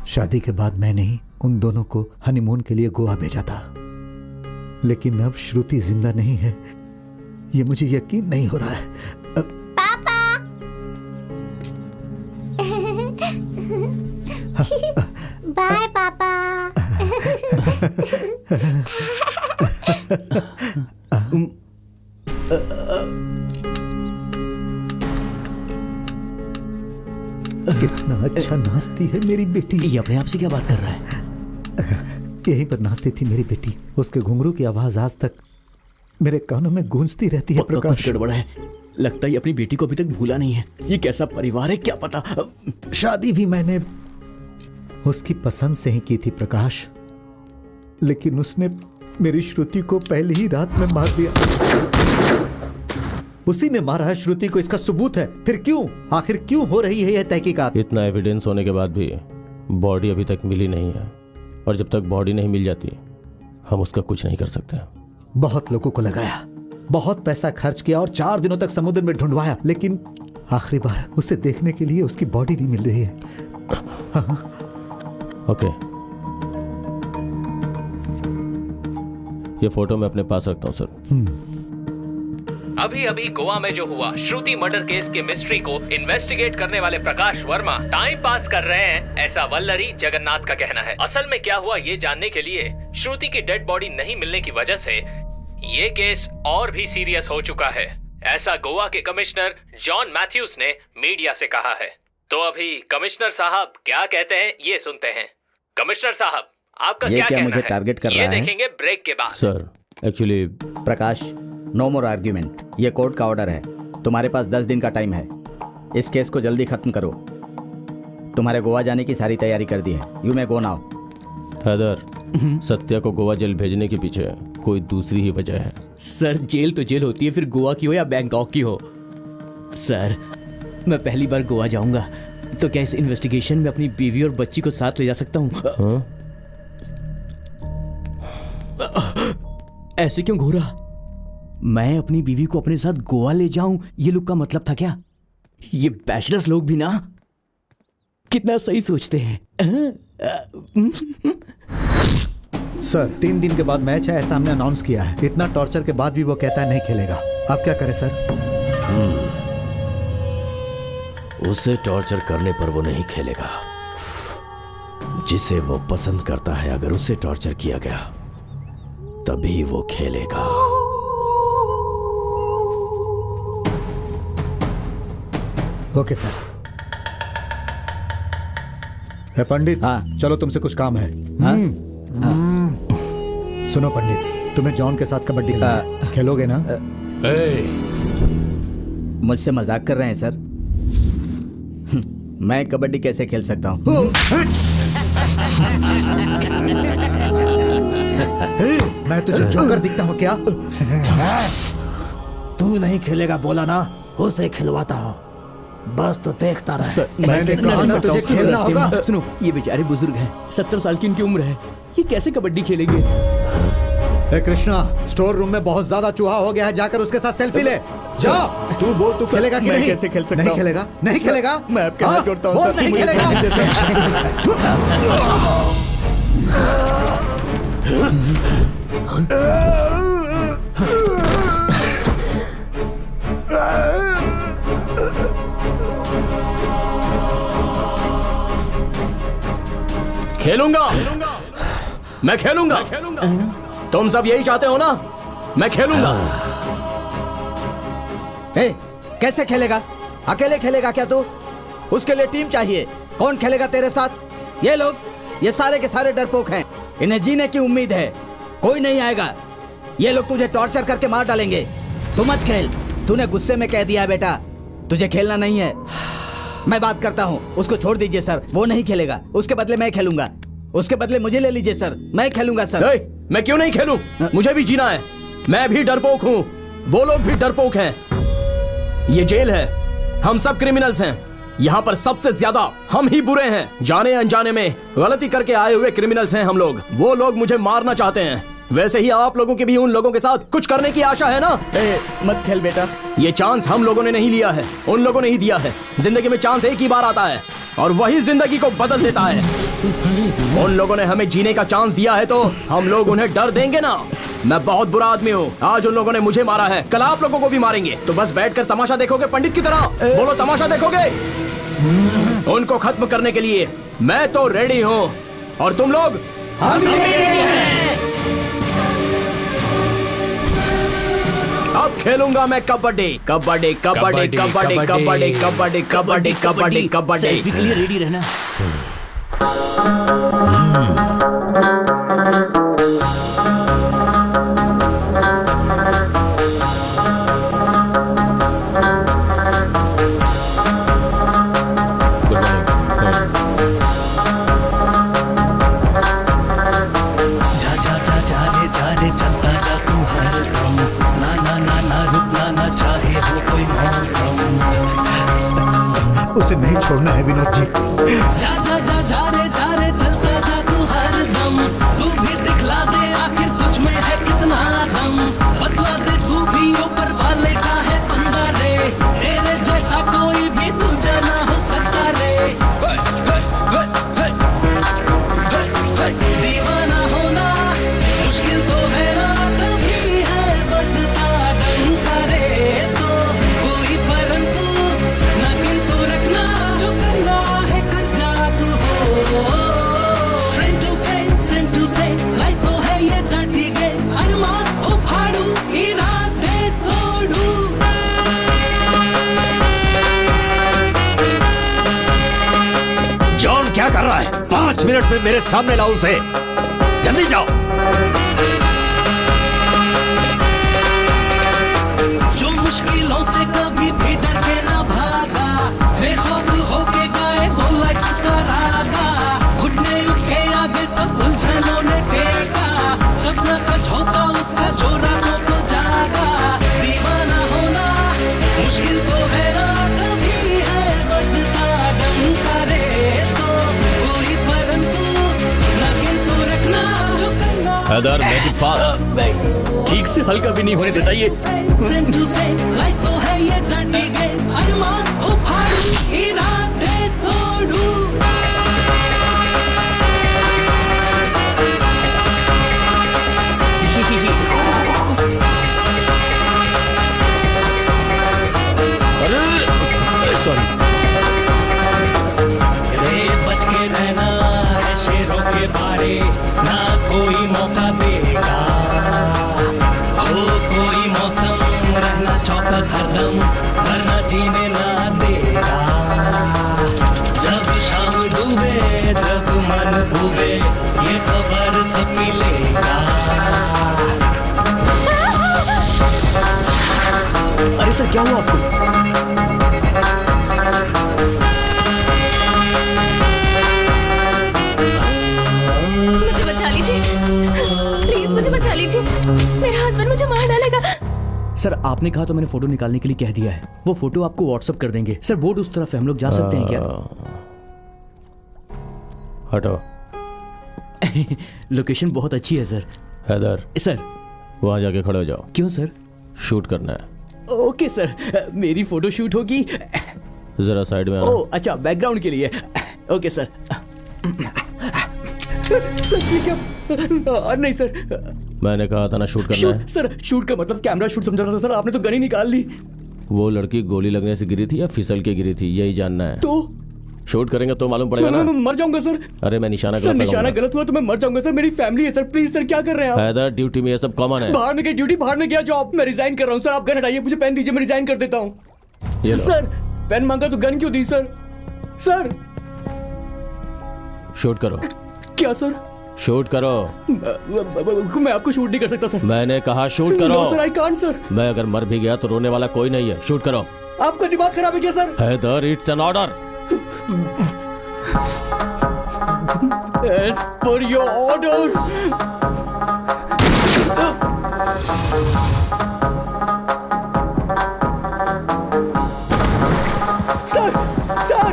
शादी के बाद मैंने ही उन दोनों को हनीमून के लिए गोवा भेजा था, लेकिन अब श्रुति जिंदा नहीं है, ये मुझे यकीन नहीं हो रहा है। पापा। बाय पापा। कितना अच्छा नाचती है मेरी बेटी। ये अपने आप से क्या बात कर रहा है? यहीं पर नाचती थी मेरी बेटी, उसके घुंघरू की आवाज आज तक मेरे कानों में गूंजती रहती है। प्रकाश, कुछ गड़बड़ है, लगता है अपनी बेटी को अभी तक भूला नहीं है। ये कैसा परिवार है क्या पता। शादी भी मैंने उसकी पसंद से ही की थी प्रकाश, लेकिन उसने मेरी श्रुति को पहली ही रात में मार दिया। उसी ने मारा है श्रुति को, इसका सबूत है। फिर क्यों, आखिर क्यों हो रही है यह तहकीकात? इतना एविडेंस होने के बाद भी बॉडी अभी तक मिली नहीं है, और जब तक बॉडी नहीं मिल जाती हम उसका कुछ नहीं कर सकते। बहुत लोगों को लगाया, बहुत पैसा खर्च किया और 4 दिनों तक समुद्र में ढूंढवाया, लेकिन आखिरी बार उसे देखने के लिए उसकी बॉडी नहीं मिल रही है। ओके, ये फोटो मैं अपने पास रखता हूँ सर। अभी अभी गोवा में जो हुआ श्रुति मर्डर केस के मिस्ट्री को इन्वेस्टिगेट करने वाले प्रकाश वर्मा टाइम पास कर रहे हैं, ऐसा वल्लरी जगन्नाथ का कहना है। असल में क्या हुआ ये जानने के लिए श्रुति की डेड बॉडी नहीं मिलने की वजह से ये केस और भी सीरियस हो चुका है, ऐसा गोवा के कमिश्नर जॉन मैथ्यूज ने मीडिया से कहा है। तो अभी कमिश्नर साहब क्या कहते हैं ये सुनते हैं। कमिश्नर साहब, आपका ये क्या क्या कहना मुझे है? टारगेट कर ये रहा है? देखेंगे ब्रेक के बाद। सर एक्चुअली प्रकाश, नो मोर आर्ग्यूमेंट। ये कोर्ट का ऑर्डर है। तुम्हारे पास 10 दिन का टाइम है। इस केस को जल्दी खत्म करो। तुम्हारे गोवा जाने की सारी तैयारी कर दी है। You may go now. Haider, Satya को गोवा जेल भेजने के पीछे कोई दूसरी ही वजह है। सर जेल तो जेल होती है, फिर गोवा की हो या बैंकॉक की हो। सर मैं पहली बार गोवा जाऊंगा, तो क्या इस इन्वेस्टिगेशन में अपनी बीवी और बच्ची को साथ ले जा सकता हूँ? हाँ? ऐसे क्यों घूरा? मैं अपनी बीवी को अपने साथ गोवा ले जाऊं, ये लोग का मतलब था क्या? ये बैचलर्स लोग भी ना कितना सही सोचते हैं। सर 3 दिन के बाद मैच है, ऐसा हमने अनाउंस किया है। इतना टॉर्चर के बाद भी वो कहता है नहीं खेलेगा। अब क्या करें सर? उसे टॉर्चर करने पर वो नहीं खेलेगा। जिसे वो पसंद करता है, अगर उसे टॉर्चर किया गया तभी वो खेलेगा। Okay sir. है पंडित, हाँ। चलो तुमसे कुछ काम है। हाँ? सुनो पंडित, तुम्हें जॉन के साथ कबड्डी खेलोगे ना? मुझसे मजाक कर रहे हैं सर? मैं कबड्डी कैसे खेल सकता हूँ? मैं तुझे जोकर दिखता हूँ क्या? तू नहीं खेलेगा बोला ना, उसे खिलवाता हूँ, बस तो देखता रहे। मैंने कहा ना तुझे खेलना होगा। सुनो, ये बेचारे बुजुर्ग हैं, 70 साल की इनकी उम्र है, ये कैसे कबड्डी खेलेंगे? ए कृष्णा, स्टोर रूम में बहुत ज्यादा चूहा हो गया है, जाकर उसके साथ सेल्फी ले। जा, तू बोल, तू खेलेगा कि नहीं? कैसे खेल सकता नहीं हूं? खेलेगा? नहीं खेलेगा? मैं आपके हाथ जोड़ता हूं, बोल, सर, नहीं मुझे खेलेगा? खेलने देते खेलूंगा, मैं खेलूंगा। तुम सब यही चाहते हो ना? मैं खेलूंगा। ए, कैसे खेलेगा? अकेले खेलेगा क्या तू? उसके लिए टीम चाहिए। कौन खेलेगा तेरे साथ? ये लोग, ये सारे के सारे डरपोक हैं। इन्हें जीने की उम्मीद है, कोई नहीं आएगा। ये लोग तुझे टॉर्चर करके मार डालेंगे। तू मत खेल। तूने गुस्से में कह दिया है बेटा, तुझे खेलना नहीं है। मैं बात करता हूँ, उसको छोड़ दीजिए सर, वो नहीं खेलेगा। उसके बदले मैं खेलूंगा। उसके बदले मुझे ले लीजिए सर, मैं खेलूंगा सर। मैं क्यों नहीं खेलूं? मुझे भी जीना है। मैं भी डरपोक हूं, वो लोग भी डरपोक हैं। ये जेल है, हम सब क्रिमिनल्स हैं। यहाँ पर सबसे ज्यादा हम ही बुरे हैं। जाने अनजाने में गलती करके आए हुए क्रिमिनल्स हैं हम लोग। वो लोग मुझे मारना चाहते हैं। वैसे ही आप लोगों की भी उन लोगों के साथ कुछ करने की आशा है ना? मत खेल बेटा। ये चांस हम लोगों ने नहीं लिया है, उन लोगों ने ही दिया है। जिंदगी में चांस एक ही बार आता है और वही जिंदगी को बदल देता है। उन लोगों ने हमें जीने का चांस दिया है, तो हम लोग उन्हें डर देंगे ना? मैं बहुत बुरा आदमी हूँ। आज उन लोगों ने मुझे मारा है, कल आप लोगों को भी मारेंगे। तो बस बैठकर तमाशा देखोगे पंडित की तरह? बोलो, तमाशा देखोगे? उनको खत्म करने के लिए मैं तो रेडी हूँ, और तुम लोग? अब खेलूंगा मैं कबड्डी, कबड्डी, कबड्डी, कबड्डी, कबड्डी, कबड्डी, कबड्डी, कबड्डी, कबड्डी। सेल्फी के लिए रेडी रहना। उसे नहीं छोड़ना है विनोद जी। जा जा जा जा रे चलता जा तू हर दम। तू भी दिखला दे आखिर तुझ में है कितना दम। बदला दे तू भी ऊपर वाले का है पंगा रे। तेरे जैसा कोई भी तुझे ना हो सकता रे। दीवाना होना मुश्किल तो है ना, तभी है बजता डंका रे। तो कोई परंतु ना किंतु रखना, जो करना है कच्चा तू हो। क्या कर रहा है? 5 मिनट में मेरे सामने लाओ उसे। जल्दी जाओ। जो मुश्किलों से कभी भी डर के ना भागा, बेखौफ होके गाए वो लाइफ का रागा। घुटने उसके आगे सब उलझनों ने टेका, सपना सच होता उसका जो रातों को जागा। दीवाना होना मुश्किल तो है ना, कभी है बजता डंका रे तो कोई परंतु ना किंतु रखना जो करना। Haider, make it fast. ठीक से हल्का भी नहीं होने देता ये। सेम टू सेम लाइफ तो है ये डर्टी गेम, अरमान हो फाड़ू इरादे तोड़ू। रे बच के रहना है शेरों के बारे, ना कोई मौका देगा। हो कोई मौसम रहना चौकस हरदम, वरना जीने ना देगा। जब शाम डूबे जब मन डूबे ये खबर सब मिलेगा। अरे सर, क्या हुआ आपको? मुझे बचा लीजिए, प्लीज मुझे बचा लीजिए, मेरा हस्बैंड मुझे मार डालेगा। सर, आपने कहा तो मैंने फोटो निकालने के लिए कह दिया है। वो फोटो आपको व्हाट्सएप कर देंगे। सर, बोर्ड उस तरफ है, हम लोग जा सकते हैं क्या? हटो। लोकेशन बहुत अच्छी है सर। हैदर, सर, वहां जाके खड़े हो जाओ। क्यों सर? शूट करना है। ओके सर, मेरी फोटो शूट होगी। जरा साइड में आना। ओह अच्छा, बैकग्राउंड के लिए। Okay sir. सर ये क्या? नहीं सर, मैंने कहा था ना शूट करना है। सर शूट का मतलब कैमरा शूट समझा था सर, आपने तो गन ही निकाल ली। वो लड़की गोली लगने से गिरी थी या फिसल के गिरी थी, यही जानना है। तो शूट करेंगे तो मालूम पड़ेगा ना। मैं मर जाऊंगा सर। अरे मैं निशाना सर, गलत निशाना लगाऊंगा। गलत हुआ तो मैं मर जाऊंगा सर। मेरी फैमिली है सर, प्लीज सर, क्या कर रहे हैं आप? हैदर, ड्यूटी में ये सब कॉमन है। बाहर में क्या ड्यूटी, बाहर में क्या जॉब? मैं रिजाइन कर रहा हूँ सर। आप गन हटाइए, मुझे पेन दीजिए, मैं रिजाइन कर देता हूँ। ये लो। सर, पेन मांगा तो गन क्यों दी सर? सर शूट करो। क्या सर? शूट करो। मैं आपको शूट नहीं कर सकता सर। मैंने कहा शूट करो। No sir, I can't sir. मैं अगर मर भी गया तो रोने वाला कोई नहीं है। शूट करो। आपका दिमाग खराब है क्या sir? Haider, it's an order. As per your order. Sir, sir,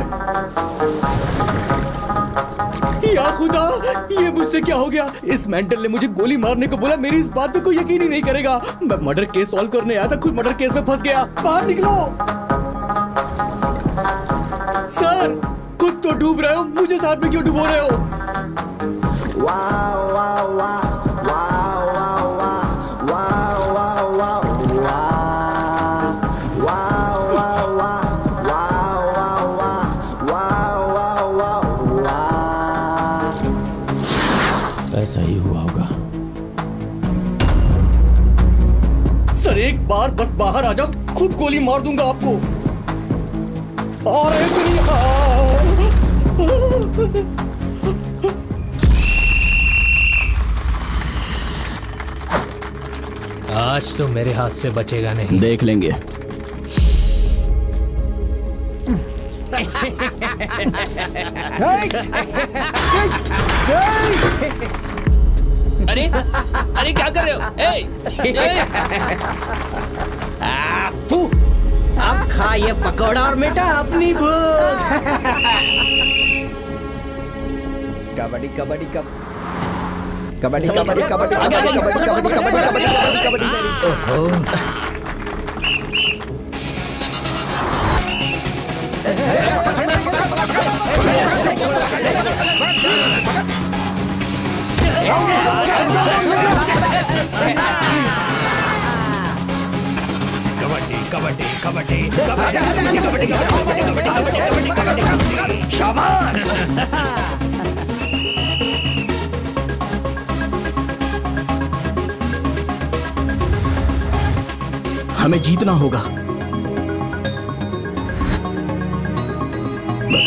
या खुदा, ये मुझसे क्या हो गया? इस मेंटल ने मुझे गोली मारने को बोला। मेरी इस बात पे कोई यकीन ही नहीं करेगा। मैं मर्डर केस सॉल्व करने आया था, खुद मर्डर केस में फंस गया। बाहर निकलो। सर, खुद तो डूब रहे हो, मुझे साथ में क्यों डुबो रहे हो? ऐसा ही हुआ होगा। सर, एक बार बस बाहर आ जाओ, खुद गोली मार दूंगा आपको। अरे आज तो मेरे हाथ से बचेगा नहीं। देख लेंगे। अरे अरे क्या कर रहे हो? अब खा ये पकौड़ा और मिटा अपनी भूख। कबड्डी कबड्डी कबड्डी कबड्डी कबड्डी कबड्डी कबड्डी कबड्डी कबड्डी। कबड्डी कबड्डी कबड्डी कबड्डी कबड्डी कबड्डी कबड्डी। शाबाश। हमें जीतना होगा। बस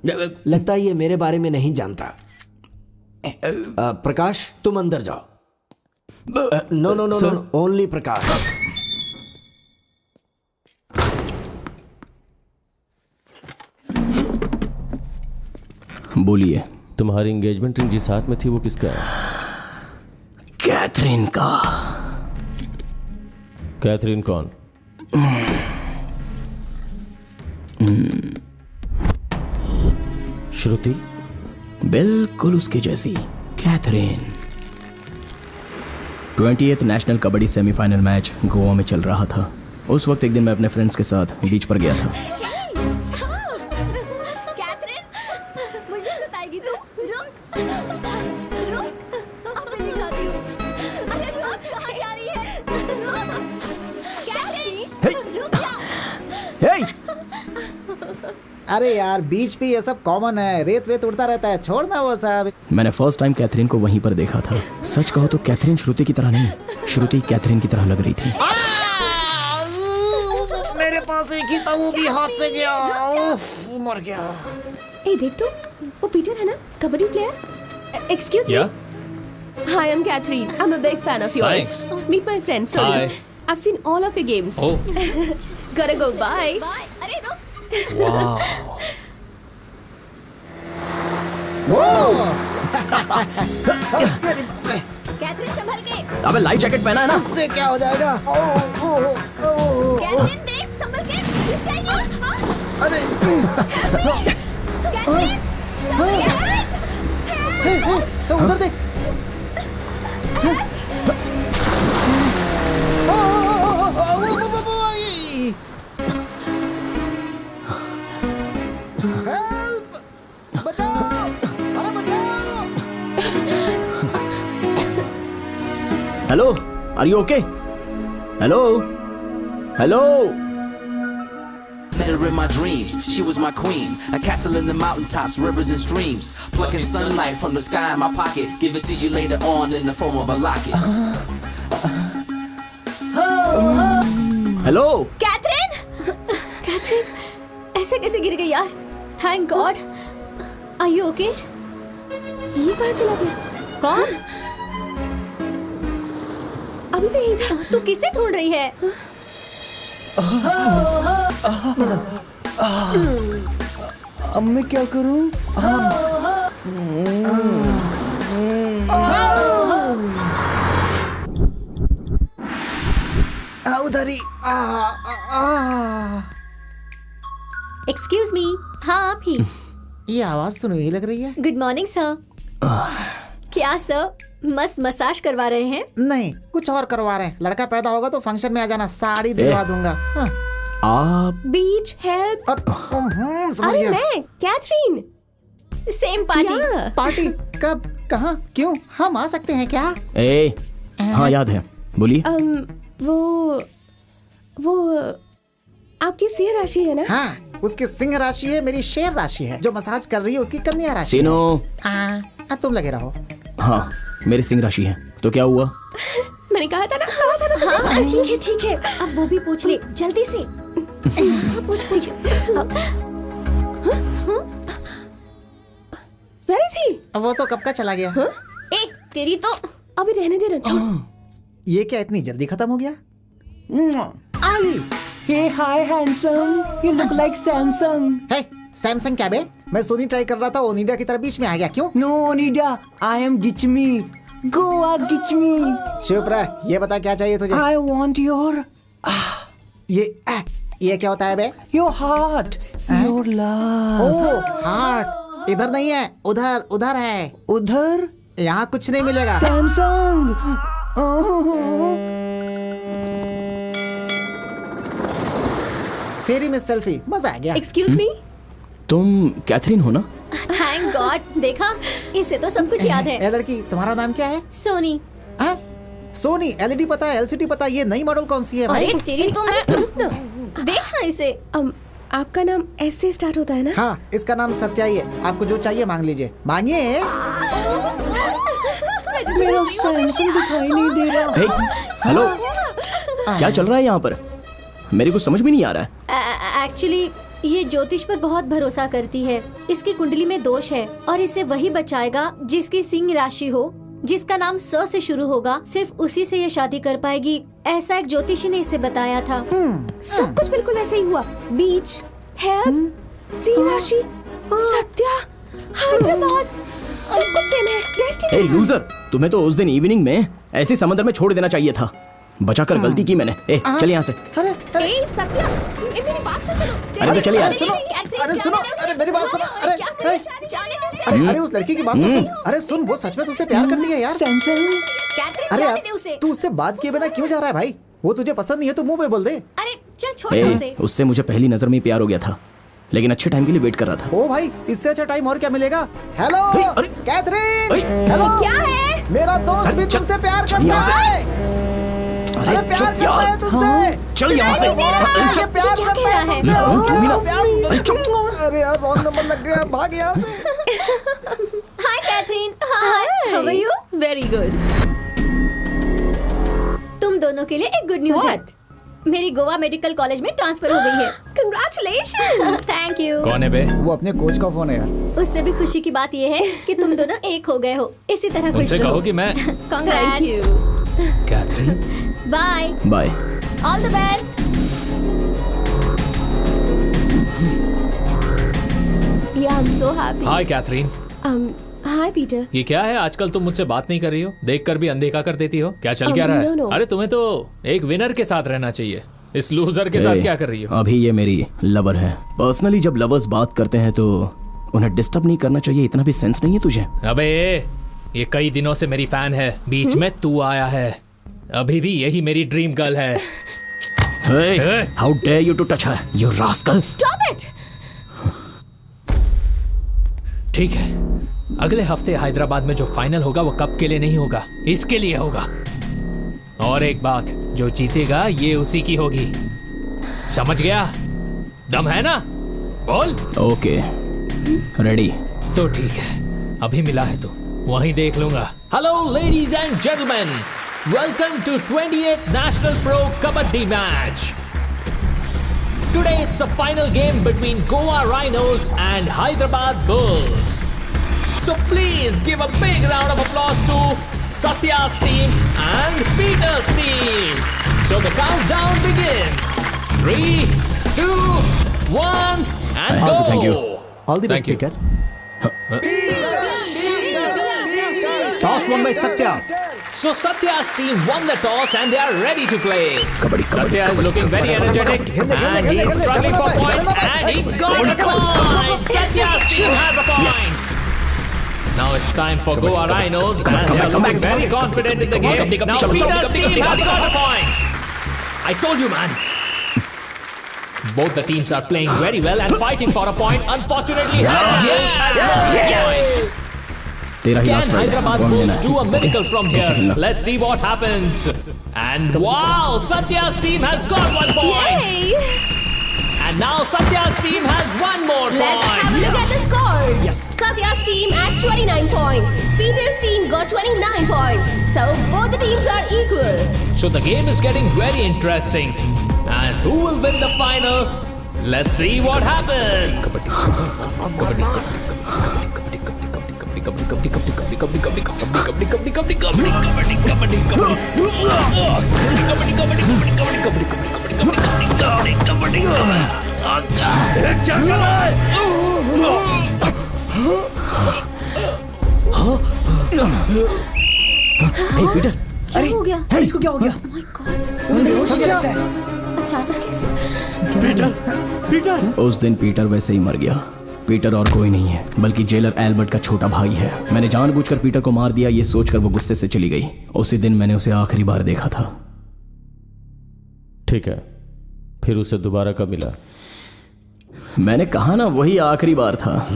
लगता है ये मेरे बारे में नहीं जानता। प्रकाश, तुम अंदर जाओ। No no no no, only Prakash. बोलिए। तुम्हारी एंगेजमेंट रिंग जिस हाथ में थी वो किसका है? कैथरीन का। कैथरीन कौन? श्रुति? बिल्कुल उसके जैसी Catherine. 28th national kabaddi semifinal match Goa में चल रहा था। उस वक्त एक दिन मैं अपने फ्रेंड्स के साथ बीच पर गया था। कैथरीन, मुझे सताएगी तू? रुक, रुक, अब मैं दिखाती हूँ। अरे रुक, कहाँ जा रही है? रुक, कैथरीन, रुक जा। हे! अरे यार, बीच पे ये सब कॉमन है, रेत वेत उड़ता रहता है, छोड़ना वो सब। मैंने फर्स्ट टाइम कैथरीन को वहीं पर देखा था। सच कहो तो कैथरीन श्रुति की तरह नहीं, श्रुति कैथरीन की तरह लग रही थी। मेरे पास एक ही था, वो भी हाथ से गया, मर गया। ए देख तो, वो पीटर है ना, kabaddi player. Excuse me. Hi, I'm Catherine. I'm a big fan of yours. Thanks. Meet my friend Sonu. Hi. I've seen all of your games. Oh. Gotta go. Bye. Bye. अरे रुक। वाह। कैथरीन संभल के। अबे life jacket पहना है ना? उससे क्या हो जाएगा? कैथरीन देख, संभल के, गिर जाएगी। अरे कैथरीन, संभल के। उधर देख। हेल्प! बचाओ! अरे बचाओ! Hello, are you okay? Hello, hello. Met her in my dreams, she was my queen. A castle in the mountaintops, rivers and streams. Plucking sunlight from the sky in my pocket. Give it to you later on in the form of a locket. Hello. Catherine, Catherine, ऐसे कैसे गिर गई यार? Thank God. Are you okay? ये कहाँ चला गया? कौन? अभी तो यही था। तू किसे ढूंढ रही है? अब मैं क्या करूं? उधर ही। Excuse me. हाँ, आप ही। ये आवाज सुनी हुई लग रही है। Good morning sir. क्या सर, मस्त मसाज करवा रहे हैं? नहीं, कुछ और करवा रहे हैं। लड़का पैदा होगा तो फंक्शन में आ जाना, साड़ी दिलवा दूंगा। हाँ। आप बीच हेल्प। समझ अरे गया। मैं कैथरीन। Same party. पार्टी कब, कहाँ, क्यों? हम आ सकते हैं क्या? ए, हाँ याद है, बोलिए। वो आपकी सिंह राशि है ना? हाँ, उसकी सिंह राशि है, मेरी शेर राशि है। जो मसाज कर रही है उसकी कन्या राशि है। सीनो। तुम लगे रहो। हाँ, मेरी सिंह राशि है। तो क्या हुआ? मैंने कहा था ना। हाँ, ठीक है। अब वो भी पूछ ले, जल्दी से। पूछ। Where is he? वो तो कब का चला गया। ए, तेरी तो। अभी रहने दे ना। ये क्या इतनी जल्दी खत्म हो गया? Hey, hi, handsome. You look like Samsung. है सैमसंग क्या बे? मैं सोनी ट्राई कर रहा था, ओनिडा की तरह बीच में आ गया। क्यों? No, Onida. I am Gichmi. Goa Gichmi. चुप रह। ये बता क्या चाहिए तुझे? I want your ये क्या होता है बे? your heart. Your love. Oh heart. इधर नहीं है, उधर है। उधर यहाँ कुछ नहीं मिलेगा। Samsung. फेरी में सेल्फी, मजा आ गया। Excuse me. तुम कैथरीन हो ना? थैंक गॉड, देखा, इसे तो सब कुछ याद है। ए लड़की, तुम्हारा नाम क्या है? सोनी। हाँ? सोनी। एलईडी पता है, एलसीडी पता है, ये नई मॉडल कौन सी है भाई? अरे तेरी तो मैं। देखना इसे। आपका नाम एस से स्टार्ट होता है ना? हाँ, इसका नाम सत्या ही है। आपको जो चाहिए मांग लीजिए। मांगिए। मेरा सैमसंग दिखाई नहीं दे रहा। हे, हेलो, क्या चल रहा है यहाँ पर? मेरे को समझ भी नहीं आ रहा है। एक्चुअली ये ज्योतिष पर बहुत भरोसा करती है। इसकी कुंडली में दोष है और इसे वही बचाएगा जिसकी सिंह राशि हो, जिसका नाम स से शुरू होगा। सिर्फ उसी से ये शादी कर पाएगी, ऐसा एक ज्योतिषी ने इसे बताया था। सब कुछ बिल्कुल ऐसे ही हुआ। बीच, हेल्प, सिंह राशि, सत्या, हैदराबाद, सब कुछ सेम है। डेस्टिनी। ए लूजर, तुम्हें तो उस दिन इवनिंग में ऐसे समंदर में छोड़ देना चाहिए था। बचाकर गलती की मैंने। ए चल यहाँ से। ए सत्या, मेरी बात तो सुनो। अरे तो चलिए यार। अरे सुनो, अरे मेरी बात सुनो। अरे उस लड़की की बात तो सुन। अरे सुन, वो सच में तुझसे प्यार करती है यार। अरे यार, तू उससे बात किए बिना क्यों जा रहा है भाई? वो तुझे पसंद नहीं है तो मुंह पे बोल दे। अरे चल छोड़ उसे। उससे मुझे पहली नजर में प्यार हो गया था, लेकिन अच्छे टाइम के लिए वेट कर रहा था। ओ भाई, इससे अच्छा टाइम और क्या मिलेगा? Hello Catherine. हेलो, क्या है? मेरा दोस्त भी तुमसे प्यार करता है। अरे प्यार करता है तुमसे। चल यहाँ से। प्यार करता है तुमसे। अरे यार रॉन्ग नंबर लग गया, भाग यहाँ से। Hi Catherine. Hi, how are you? Very good. तुम दोनों के लिए एक गुड न्यूज है। मेरी गोवा मेडिकल कॉलेज में ट्रांसफर हो गई है। कंग्रेचुलेशंस। Thank you. कौन है बे? वो अपने कोच का फोन है यार। उससे भी खुशी की बात यह है कि तुम दोनों एक हो गए हो। इसी तरह खुश उनसे रहो। कहो कि मैं thank you. Catherine. Bye. Bye. All the best. Yeah, I'm so happy. Hi Catherine. Hi Peter. ये क्या है, आजकल तुम मुझसे बात नहीं कर रही हो, देखकर भी अनदेखा कर देती हो। क्या चल क्या रहा है? no. अरे तुम्हें तो एक विनर के साथ रहना चाहिए, इस लूजर के साथ क्या कर रही हो? अभी ये मेरी लवर है। पर्सनली जब लवर्स बात करते हैं तो उन्हें डिस्टर्ब नहीं करना चाहिए, इतना भी सेंस नहीं है तुझे? अबे ये कई दिनों से मेरी फैन है, बीच में तू आया है। अभी भी यही मेरी ड्रीम गर्ल है। Hey, how dare you to touch her, you rascal! Stop it. ठीक है, अगले हफ्ते हैदराबाद में जो फाइनल होगा वो कप के लिए नहीं होगा, इसके लिए होगा। और एक बात, जो जीतेगा ये उसी की होगी। समझ गया? दम है ना? बोल। Okay, ready. तो ठीक है, अभी मिला है तो वहीं देख लूंगा। Hello ladies and gentleman, welcome to 28th national pro kabaddi match. Today it's a final game between Goa Rhinos and Hyderabad Bulls. So please give a big round of applause to Satya's team and Peter's team. So the countdown begins. 3, 2, 1 and go. Thank you. All the best Thank you. Peter. Toss one by Satya. So Satya's team won the toss and they are ready to play. Satya is looking very energetic and he is struggling for point and he got a point. Satya's team has a point. Now it's time for Goa Rhinos and they are looking very confident in the game. Now Peter's team has got a point. I told you, man. Both the teams are playing very well and fighting for a point. Unfortunately, Hyderabad has got a point. Can Hyderabad Bulls do a miracle from here? Let's see what happens. And wow, Satya's team has got 1 point. Yay! And now Satya's team has 1 more Let's have a point. look at the scores. Yes. Satya's team at 29 points. Peter's team got 29 points. So both the teams are equal. So the game is getting very interesting. And who will win the final? Let's see what happens. Peter, क्या हो गया? इसको क्या हो गया? Oh my God. अचानक कैसे? उस दिन पीटर वैसे ही मर गया। पीटर और कोई नहीं है बल्कि जेलर एल्बर्ट का छोटा भाई है। मैंने जानबूझकर पीटर को मार दिया, ये सोचकर वो गुस्से से चली गई। उसी दिन मैंने उसे आखिरी बार देखा था। ठीक है, फिर उसे दोबारा कब मिला? मैंने कहा ना, वही आखिरी बार था।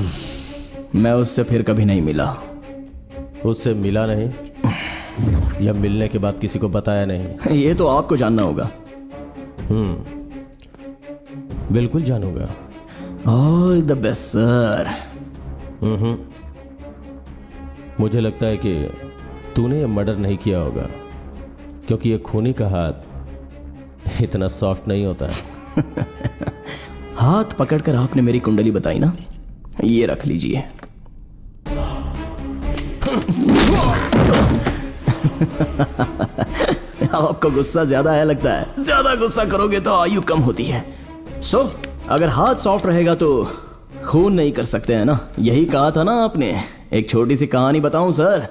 मैं उससे फिर कभी नहीं मिला। उससे मिला नहीं या मिलने के बाद किसी को बताया नहीं? ये तो आपको जानना होगा। बिल्कुल जानूंगा। All the best sir. मुझे लगता है कि तूने ये मर्डर नहीं किया होगा, क्योंकि ये खूनी का हाथ इतना सॉफ्ट नहीं होता है। हाथ पकड़कर आपने मेरी कुंडली बताई ना, ये रख लीजिए। आपको गुस्सा ज्यादा है लगता है। ज्यादा गुस्सा करोगे तो आयु कम होती है। अगर हाथ सॉफ्ट रहेगा तो खून नहीं कर सकते हैं ना। यही कहा था ना आपने। एक छोटी सी कहानी बताऊं सर?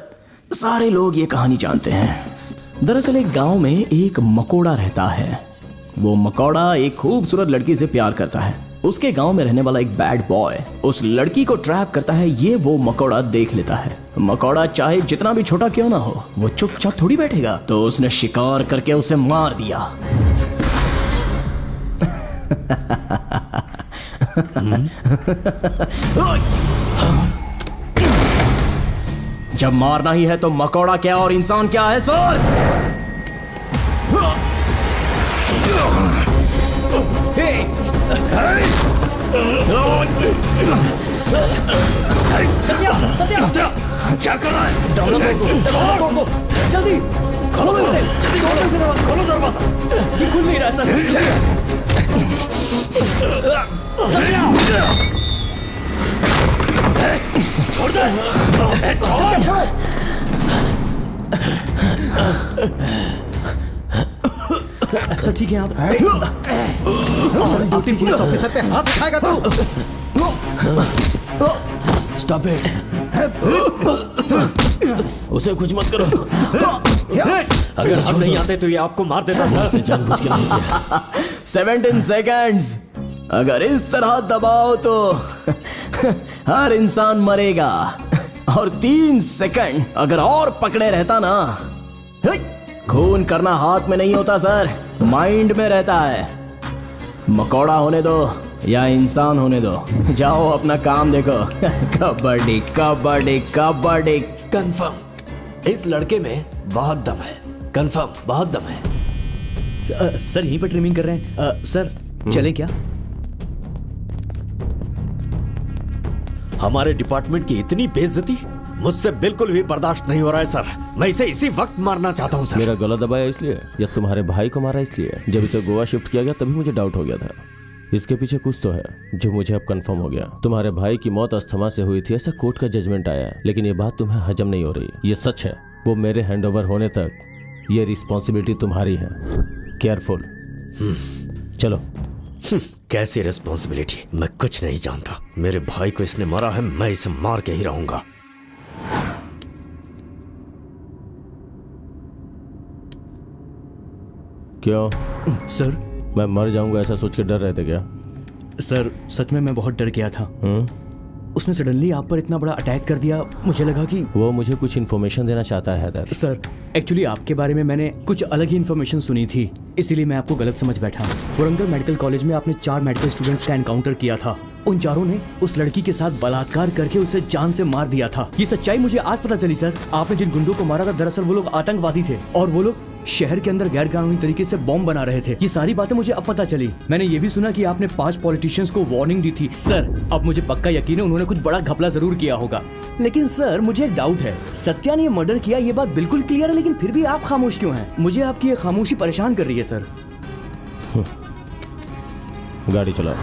सारे लोग ये कहानी जानते हैं। दरअसल एक गांव में एक मकोड़ा रहता है। वो मकोड़ा एक खूबसूरत लड़की से प्यार करता है। उसके गांव में रहने वाला एक बैड बॉय उस लड़की को ट्रैप करता है। ये वो मकोड़ा देख लेता है। मकोड़ा चाहे जितना भी छोटा क्यों ना हो, वो चुपचाप थोड़ी बैठेगा। तो उसने शिकार करके उसे मार दिया। जब मारना ही है तो मकोड़ा क्या और इंसान क्या है सर? सत्या क्या कर रहा है? दरवाजा तोड़ दो जल्दी। खोलो इसे, जल्दी खोलो इसे, दरवाजा खोलो। दरवाजा ये खुल नहीं रहा सर। सत्या छोड़ दे। छोड़। सर ठीक है आप? ड्यूटी पुलिस ऑफिसर पे हाथ उठाएगा तो? Stop it. उसे कुछ मत करो। अगर हम नहीं आते तो ये आपको मार देता सर। जानबूझ के नहीं किया। 17 सेकंड्स अगर इस तरह दबाओ तो हर इंसान मरेगा। और 3 सेकंड अगर और पकड़े रहता ना, खून करना हाथ में नहीं होता सर, माइंड में रहता है। मकोड़ा होने दो या इंसान होने दो, जाओ अपना काम देखो। कबड्डी कबड्डी कबड्डी। कंफर्म इस लड़के में बहुत दम है। कंफर्म बहुत दम है। सर यहीं पर ट्रिमिंग कर रहे हैं। सर चले क्या? हमारे डिपार्टमेंट की इतनी बेइज्जती मुझसे बिल्कुल भी बर्दाश्त नहीं हो रहा है सर। मैं इसे इसी वक्त मारना चाहता हूँ सर। मेरा गला दबाया इसलिए या तुम्हारे भाई को मारा इसलिए? जब इसे गोवा शिफ्ट किया गया तभी मुझे डाउट हो गया था। इसके पीछे कुछ तो है जो मुझे अब कंफर्म हो गया। तुम्हारे भाई की मौत अस्थमा से हुई थी, ऐसा कोर्ट का जजमेंट आया है। लेकिन ये बात तुम्हें हजम नहीं हो रही। ये सच है। वो मेरे हैंडओवर होने तक ये रिस्पॉन्सिबिलिटी तुम्हारी है। केयरफुल। चलो। कैसी रिस्पॉन्सिबिलिटी? मैं कुछ नहीं जानता। मेरे भाई को इसने मारा है, मैं इसे मार के ही रहूंगा। क्यों सर? मैं मर जाऊंगा ऐसा सोच के डर रहे थे क्या? सर सच में मैं बहुत डर गया था। उसने सडनली आप पर इतना बड़ा अटैक कर दिया, मुझे लगा कि वो मुझे कुछ इन्फॉर्मेशन देना चाहता है हैदर। सर एक्चुअली आपके बारे में मैंने कुछ अलग ही इन्फॉर्मेशन सुनी थी, इसीलिए मैं आपको गलत समझ बैठा। वरंगल मेडिकल कॉलेज में आपने 4 मेडिकल स्टूडेंट्स का एनकाउंटर किया था। उन चारों ने उस लड़की के साथ बलात्कार करके उसे जान से मार दिया था। ये सच्चाई मुझे आज पता चली सर। आपने जिन गुंडों को मारा था दरअसल वो लोग आतंकवादी थे और वो लोग शहर के अंदर गैर कानूनी तरीके से बॉम्ब बना रहे थे। ये सारी बातें मुझे अब पता चली। मैंने ये भी सुना कि आपने 5 पॉलिटिशियंस को वार्निंग दी थी। सर अब मुझे पक्का यकीन है उन्होंने कुछ बड़ा घपला जरूर किया होगा। लेकिन सर मुझे एक डाउट है, सत्या ने मर्डर किया ये बात बिल्कुल क्लियर है, लेकिन फिर भी आप खामोश क्यों हैं? मुझे आपकी ये खामोशी परेशान कर रही है सर। गाड़ी चलाओ।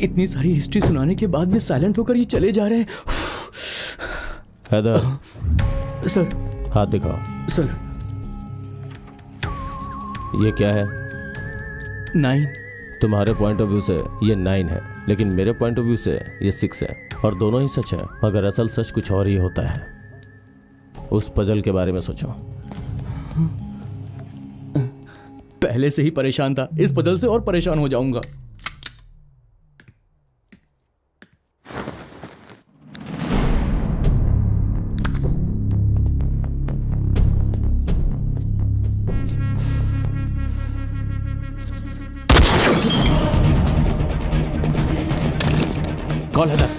इतनी सारी हिस्ट्री सुनाने के बाद भी साइलेंट होकर ये चले जा रहे हैं। हैदर सर हाथ दिखाओ। सर ये क्या है? 9। तुम्हारे पॉइंट ऑफ व्यू से ये 9 है, लेकिन मेरे पॉइंट ऑफ व्यू से ये 6 है। और दोनों ही सच है, मगर असल सच कुछ और ही होता है। उस पजल के बारे में सोचो। पहले से ही परेशान था, इस पजल से और परेशान हो जाऊंगा।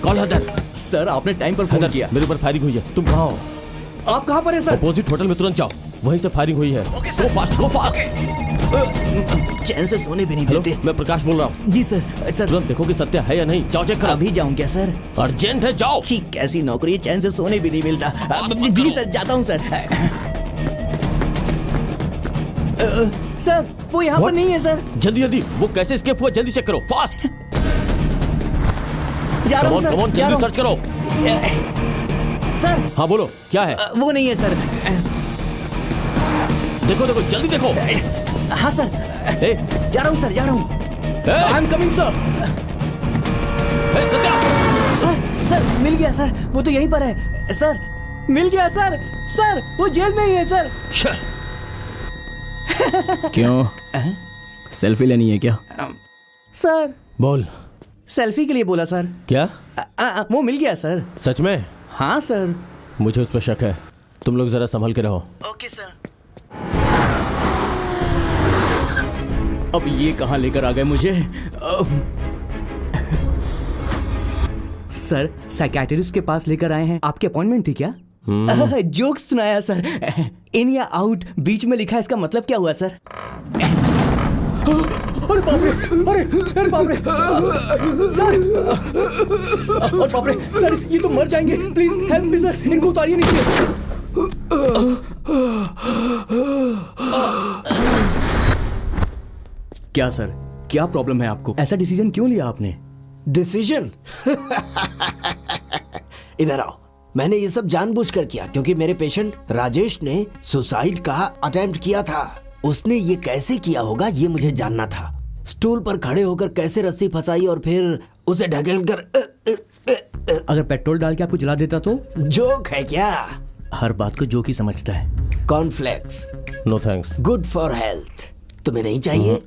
कॉल हैदर। सर आपने टाइम पर फोन किया। मेरे ऊपर फायरिंग हुई है। तुम कहाँ हो? आप कहाँ पर हैं सर? अपोजिट होटल में तुरंत जाओ, वहीं से फायरिंग हुई है। गो फास्ट। चैन से सोने भी नहीं हेलो, देते। मैं प्रकाश बोल रहा हूँ। जी सर। सर तुरंत देखो कि सत्या है या नहीं। जाओ चेक करो। अभी जाऊँ क्या सर? अर्जेंट है, जाओ। ठीक कैसी नौकरी, चैन से सोने भी नहीं मिलता। जी सर जाता हूँ सर। सर वो यहाँ पर नहीं है सर। जल्दी जल्दी, वो कैसे एस्केप हुआ, जल्दी चेक करो, फास्ट। जा रहा हूँ सर, जा रहा जल्दी सर्च करो। हूँ। सर हाँ बोलो, क्या है? वो नहीं है सर। देखो देखो, जल्दी देखो। हाँ सर, जा रहा हूँ सर, जा रहा हूँ। I am coming sir. Sir मिल गया सर, वो तो यहीं पर है सर, मिल गया सर। सर वो जेल में ही है सर। क्यों, सेल्फी लेनी है क्या? सर बोल। सेल्फी के लिए बोला सर। क्या? वो मिल गया सर। सच में? हाँ सर। मुझे उस पर शक है, तुम लोग जरा संभल के रहो। Okay sir. अब ये कहाँ लेकर आ गए मुझे? सर साइकियाट्रिस्ट के पास लेकर आए हैं, आपकी अपॉइंटमेंट थी क्या? जोक सुनाया सर। इन या आउट बीच में लिखा है, इसका मतलब क्या हुआ सर? अरे बाप रे, अरे बाप रे सर, अरे बाप रे सर, ये तो मर जाएंगे, प्लीज हेल्प मी सर, इनको उतारिए नीचे। क्या सर, क्या प्रॉब्लम है आपको? ऐसा डिसीजन क्यों लिया आपने? डिसीजन? इधर आओ। मैंने ये सब जानबूझकर किया क्योंकि मेरे पेशेंट राजेश ने सुसाइड का अटेम्प्ट किया था। उसने ये कैसे किया होगा ये मुझे जानना था। स्टूल पर खड़े होकर कैसे रस्सी फंसाई और फिर उसे ढकेलकर अगर पेट्रोल डाल के आपको जला देता तो? जोक है क्या? हर बात को जोक ही समझता है। Cornflakes. No thanks. Good for health. तुम्हें नहीं चाहिए?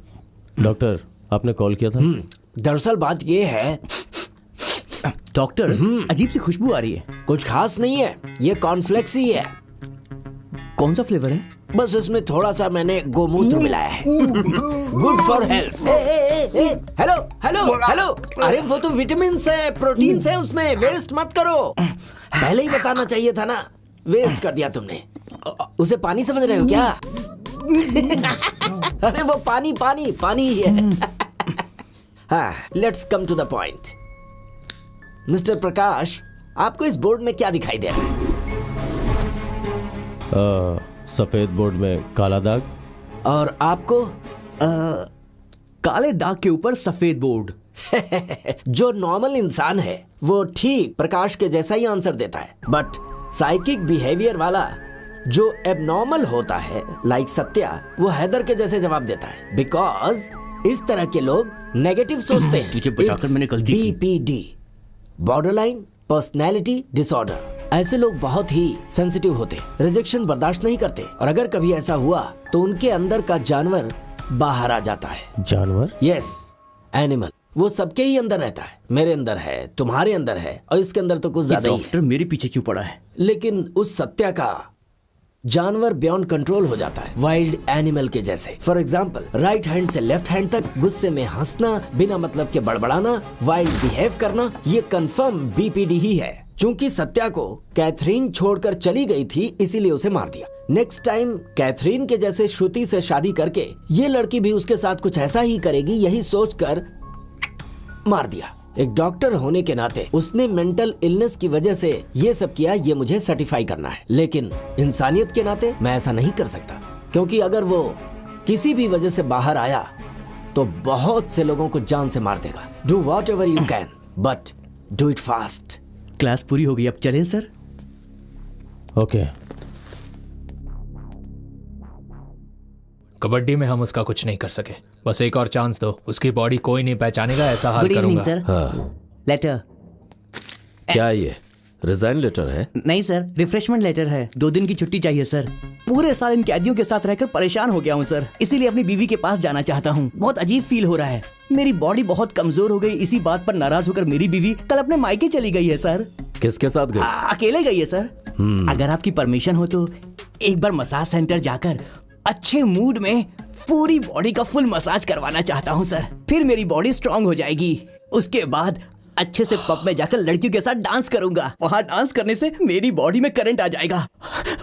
डॉक्टर, आपने कॉल किया था? दरअसल बात ये है डॉक्टर, अजीब सी खुशबू आ रही है। कुछ खास नहीं है, ये कॉर्नफ्लेक्स ही है। कौन सा फ्लेवर है? बस इसमें थोड़ा सा मैंने गोमूत्र मिलाया है। Good for health. Hello hello hello, अरे वो तो विटामिन है, प्रोटीन है उसमें, वेस्ट मत करो। पहले ही बताना चाहिए था ना, वेस्ट कर दिया तुमने। उसे पानी समझ रहे हो क्या? अरे वो पानी पानी पानी ही है। हाँ, let's come to the point. Mister Prakash, आपको इस बोर्ड में क्या दिखाई दे रहा है? सफेद बोर्ड में काला दाग। और आपको? काले दाग के ऊपर सफेद बोर्ड। जो नॉर्मल इंसान है वो ठीक प्रकाश के जैसा ही आंसर देता है, बट साइकिक बिहेवियर वाला जो एबनॉर्मल होता है, लाइक सत्या, वो हैदर के जैसे जवाब देता है। बिकॉज इस तरह के लोग नेगेटिव सोचते हैं। तुझे बचाकर मैंने गलती की। BPD, borderline personality disorder. ऐसे लोग बहुत ही सेंसिटिव होते, रिजेक्शन बर्दाश्त नहीं करते, और अगर कभी ऐसा हुआ तो उनके अंदर का जानवर बाहर आ जाता है। जानवर? Yes, animal. वो सबके ही अंदर रहता है, मेरे अंदर है, तुम्हारे अंदर है, और इसके अंदर तो कुछ ज्यादा ही है। डॉक्टर मेरे पीछे क्यों पड़ा है? लेकिन उस सत्या का जानवर बियॉन्ड कंट्रोल हो जाता है, वाइल्ड एनिमल के जैसे। फॉर एग्जाम्पल, राइट हैंड से लेफ्ट हैंड तक गुस्से में हंसना, बिना मतलब के बड़बड़ाना, वाइल्ड बिहेव करना, ये कंफर्म BPD ही है। चूंकि सत्या को कैथरीन छोड़कर चली गई थी, इसीलिए उसे मार दिया। नेक्स्ट टाइम कैथरीन के जैसे श्रुति से शादी करके ये लड़की भी उसके साथ कुछ ऐसा ही करेगी, यही सोचकर मार दिया। एक डॉक्टर होने के नाते उसने मेंटल इलनेस की वजह से ये सब किया, ये मुझे सर्टिफाई करना है। लेकिन इंसानियत के नाते मैं ऐसा नहीं कर सकता, क्योंकि अगर वो किसी भी वजह से बाहर आया तो बहुत से लोगों को जान से मार देगा। Do what ever you can, but do it fast. Class पूरी हो गई, अब चलें सर? ओके। कबड्डी में हम उसका कुछ नहीं कर सके, बस एक और चांस दो। उसकी बॉडी कोई नहीं पहचानेगा, ऐसा हाल करूंगा। सर। लेटर। क्या ये रिजाइन लेटर है? नहीं सर, रिफ्रेशमेंट लेटर है। 2 दिन की छुट्टी चाहिए सर। पूरे साल इन कैदियों के साथ रहकर परेशान हो गया हूँ सर, इसीलिए अपनी बीवी के पास जाना चाहता हूँ। बहुत अजीब फील हो रहा है, मेरी बॉडी बहुत कमजोर हो गई। इसी बात पर नाराज होकर मेरी बीवी कल अपने मायके चली गई है सर। किसके साथ गई? अकेले गई है सर। अगर आपकी परमिशन हो तो एक बार मसाज सेंटर जाकर अच्छे मूड में पूरी बॉडी का फुल मसाज करवाना चाहता हूँ सर। फिर मेरी बॉडी स्ट्रांग हो जाएगी। उसके बाद अच्छे से पब में जाकर लड़कियों के साथ डांस करूंगा। वहाँ डांस करने से मेरी बॉडी में करंट आ जाएगा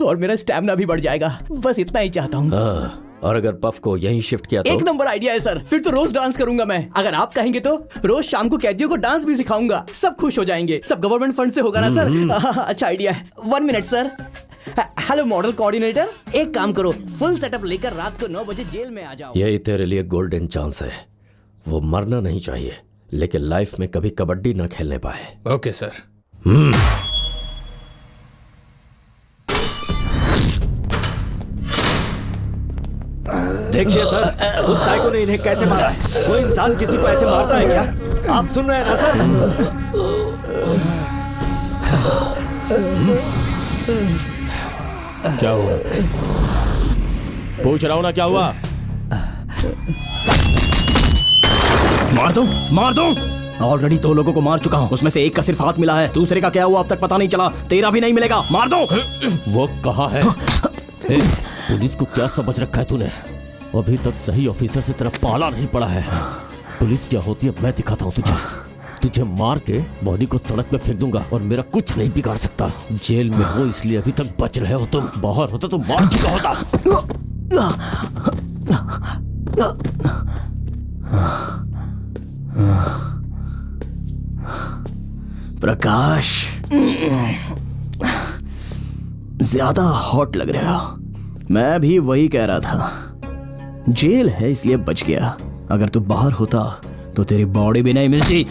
और मेरा स्टैमिना भी बढ़ जाएगा। बस इतना ही चाहता हूँ। और अगर पफ को यहीं शिफ्ट किया तो? एक नंबर आइडिया है सर, फिर तो रोज डांस करूंगा मैं। अगर आप कहेंगे तो रोज शाम को कैदियों को डांस भी सिखाऊंगा। सब खुश हो जाएंगे। सब गवर्नमेंट फंड से होगा ना सर? अच्छा आइडिया है। 1 minute sir. Hello model coordinator, एक काम करो, फुल सेटअप लेकर रात को 9 बजे जेल में आ जाओ। यही तेरे लिए गोल्डन चांस है। वो मरना नहीं चाहिए, लेकिन लाइफ में कभी कबड्डी ना खेलने पाए। Okay sir. देखिए सर, उस साइको ने इन्हें कैसे मारा है। कोई इंसान किसी को ऐसे मारता है क्या? आप सुन रहे हैं ना सर? क्या हुआ? पूछ रहा हूं ना, क्या हुआ? मार दूं? मार दूं? ऑलरेडी 2 लोगों को मार चुका हूँ, उसमें से एक का सिर्फ हाथ मिला है, दूसरे का क्या हुआ अब तक पता नहीं चला, तेरा भी नहीं मिलेगा। मार दो। वो कहाँ है? पुलिस को क्या समझ रखा है तूने? अभी तक सही ऑफिसर से तेरा पाला नहीं पड़ा है। पुलिस क्या होती है मैं दिखाता हूँ तुझे मार के बॉडी को सड़क पे फेंक दूंगा और मेरा कुछ नहीं बिगाड़ सकता। जेल में हो इसलिए अभी तक बच रहे हो तुम, बाहर होता तो मार चुका होता। प्रकाश, ज्यादा हॉट लग रहा। मैं भी वही कह रहा था, जेल है इसलिए बच गया, अगर तू बाहर होता तो तेरी बॉडी भी नहीं मिलती।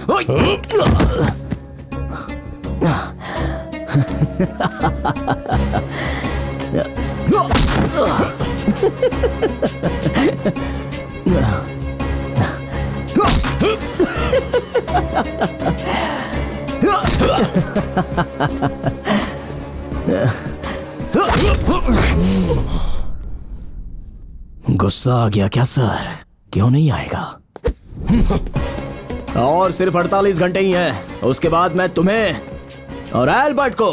गुस्सा आ गया क्या सर? क्यों नहीं आएगा? और सिर्फ 48 घंटे ही हैं, उसके बाद मैं तुम्हें और एल्बर्ट को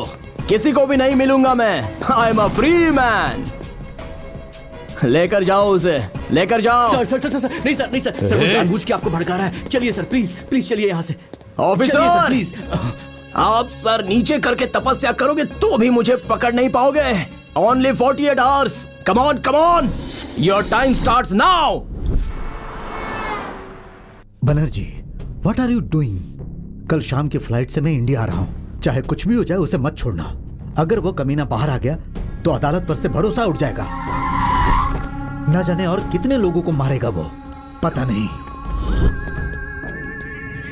किसी को भी नहीं मिलूंगा। मैं I am a free man. लेकर जाओ उसे, लेकर जाओ। सर सर सर सर नहीं सर, नहीं सर, सर वो जानबूझ के आपको भड़का रहा है। चलिए सर, प्लीज प्लीज चलिए यहाँ से। Officer please. आप सर नीचे करके तपस्या करोगे तो भी मुझे पकड़ नहीं पाओगे। Only 48 hours. Come on come on, your time starts now. Banerjee, what are you doing? कल शाम की फ्लाइट से मैं इंडिया आ रहा हूं, चाहे कुछ भी हो जाए उसे मत छोड़ना। अगर वो कमीना बाहर आ गया तो अदालत पर से भरोसा उठ जाएगा। न जाने और कितने लोगों को मारेगा वो, पता नहीं।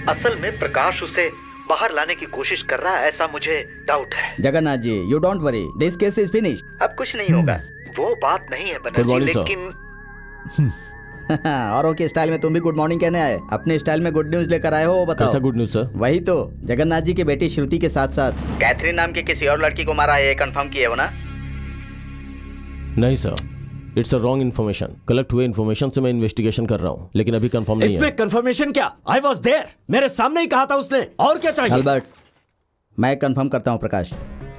असल में प्रकाश उसे बाहर लाने की कोशिश कर रहा है, ऐसा मुझे डाउट है। Jagannath ji, you don't worry, this case is finish. अब कुछ नहीं होगा, वो बात नहीं है बनर्जी, लेकिन औरों के स्टाइल में तुम भी गुड मॉर्निंग कहने आए, अपने स्टाइल में गुड न्यूज लेकर आए हो, बताओ। कैसा गुड न्यूज सर? वही तो, जगन्नाथ जी की बेटी श्रुति के साथ साथ कैथरीन नाम की किसी और लड़की को मारा है, ये कंफर्म किए हो ना? नहीं sir, it's a wrong information. Collect हुए इन्फॉर्मेशन से मैं इन्वेस्टिगेशन कर रहा हूँ, लेकिन अभी कंफर्म नहीं है। इसमें कंफर्मेशन क्या? आई वॉज देयर, मेरे सामने ही कहा था उसने। और क्या चाहिए? अल्बर्ट, मैं कंफर्म करता हूँ Prakash.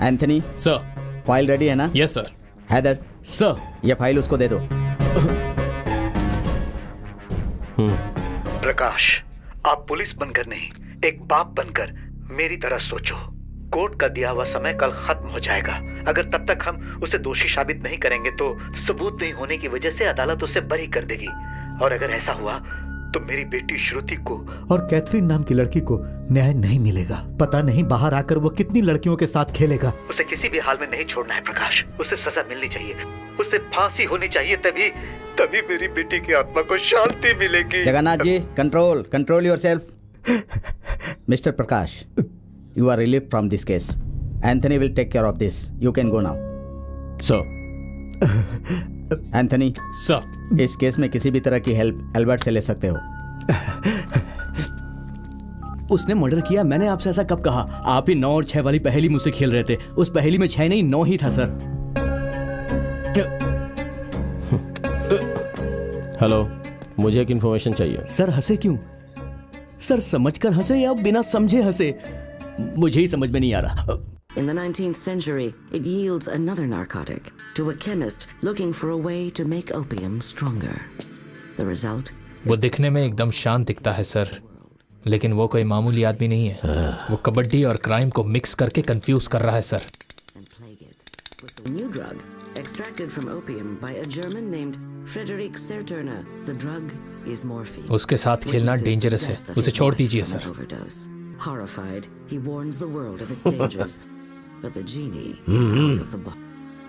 Anthony sir. File ready है ना? Yes sir. हैदर सर, ये फाइल उसको दे दो। प्रकाश, आप पुलिस बनकर नहीं, एक बाप बनकर मेरी तरह सोचो। कोर्ट का दिया हुआ समय कल खत्म हो जाएगा। अगर तब तक हम उसे दोषी साबित नहीं करेंगे तो सबूत नहीं होने की वजह से अदालत उसे बरी कर देगी। और अगर ऐसा हुआ तो मेरी बेटी श्रुति को और कैथरीन नाम की लड़की को न्याय नहीं मिलेगा। पता नहीं बाहर आकर वो कितनी लड़कियों के साथ खेलेगा। उसे किसी भी हाल में नहीं छोड़ना है प्रकाश, उसे सजा मिलनी चाहिए, उसे फांसी होनी चाहिए, तभी तभी मेरी बेटी की आत्मा को शांति मिलेगी। Jagannath ji, control yourself. Mister Prakash, you are relieved from this case. Anthony will take care of this. You can go now. Sir. Anthony. Sir. इस केस में किसी भी तरह की हेल्प एल्बर्ट से ले सकते हो। उसने मर्डर किया, मैंने आपसे ऐसा कब कहा? आप ही 9 और 6 वाली पहेली मुझसे खेल रहे थे। उस पहेली में 6 नहीं 9 ही था सर। हेलो, मुझे एक इन्फॉर्मेशन चाहिए। सर हंसे क्यों? सर समझकर हंसे या बिना समझे हंसे? मुझे ही समझ में नहीं आ रहा। In the 19th century, it yields another narcotic to a chemist looking for a way to make opium stronger. The result? वो दिखने में एकदम शांत दिखता है सर, लेकिन वो कोई मामूली आदमी नहीं है। वो कबड्डी और क्राइम को मिक्स करके कंफ्यूज कर रहा है sir. And plague it with the new drug extracted from opium by a German named Friedrich Serturner. The drug is morphine. उसके साथ खेलना डेंजरस है, उसे छोड़ दीजिए sir. Horrified, he warns the world of its dangers. But the genie is out of the bottle.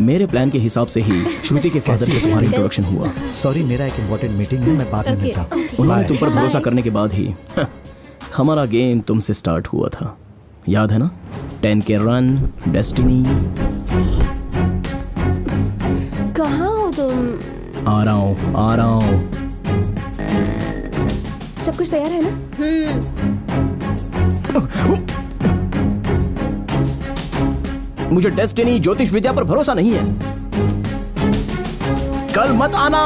मेरे plan के हिसाब से ही श्रुति के फादर से तुम्हारा इंट्रोडक्शन हुआ। सॉरी, मेरा एक इम्पोर्टेंट मीटिंग है, मैं बाद में मिलता हूँ। उन्होंने तुम पर भरोसा करने के बाद ही हमारा गेम तुमसे स्टार्ट हुआ था, याद है ना? 10 के रन, डेस्टिनी। कहाँ हो तुम? आ रहा हूँ। सब कुछ तैयार है ना? मुझे डेस्टिनी ज्योतिष विद्या पर भरोसा नहीं है। कल मत आना।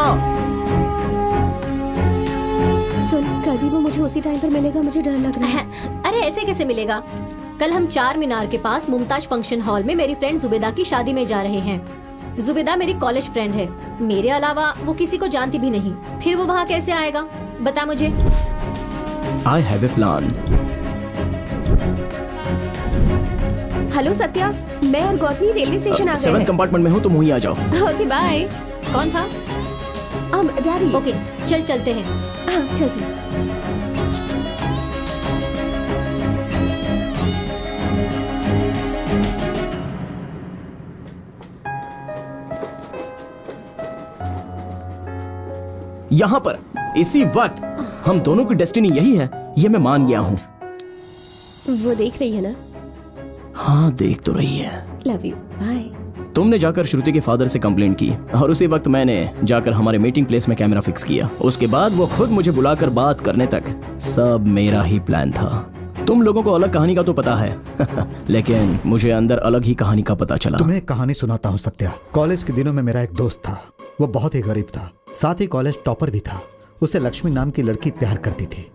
सुन, कल भी वो मुझे उसी टाइम पर मिलेगा, मुझे डर लग रहा है। अरे ऐसे कैसे मिलेगा? कल हम 4 मीनार के पास मुमताज फंक्शन हॉल में मेरी फ्रेंड जुबेदा की शादी में जा रहे हैं। जुबेदा मेरी कॉलेज फ्रेंड है, मेरे अलावा वो किसी को जानती भी नहीं। फिर वो वहाँ कैसे आएगा, बता मुझे। I have a plan. Hello Satya, मैं और गौतमी रेलवे स्टेशन आ गए 7 हैं। कंपार्टमेंट में हूँ, तुम वहीं आ जाओ। Okay bye. कौन था? डैडी। ओके चल चलते हैं। हाँ चलते हैं। यहाँ पर इसी वक्त हम दोनों की डेस्टिनी यही है, ये मैं मान गया हूँ। वो देख रही है ना? हाँ देख तो रही है। Love you, bye. तुमने जाकर श्रुति के फादर से कंप्लेंट की और उसी वक्त मैंने जाकर हमारे मीटिंग प्लेस में कैमरा फिक्स किया। उसके बाद वो खुद मुझे बुलाकर बात करने तक सब मेरा ही प्लान था। तुम लोगों को अलग कहानी का तो पता है लेकिन मुझे अंदर अलग ही कहानी का पता चला। तुम्हें एक कहानी सुनाता हूँ सत्या। कॉलेज के दिनों में मेरा एक दोस्त था, वो बहुत ही गरीब था, साथ ही कॉलेज टॉपर भी था। उसे लक्ष्मी नाम की लड़की प्यार करती थी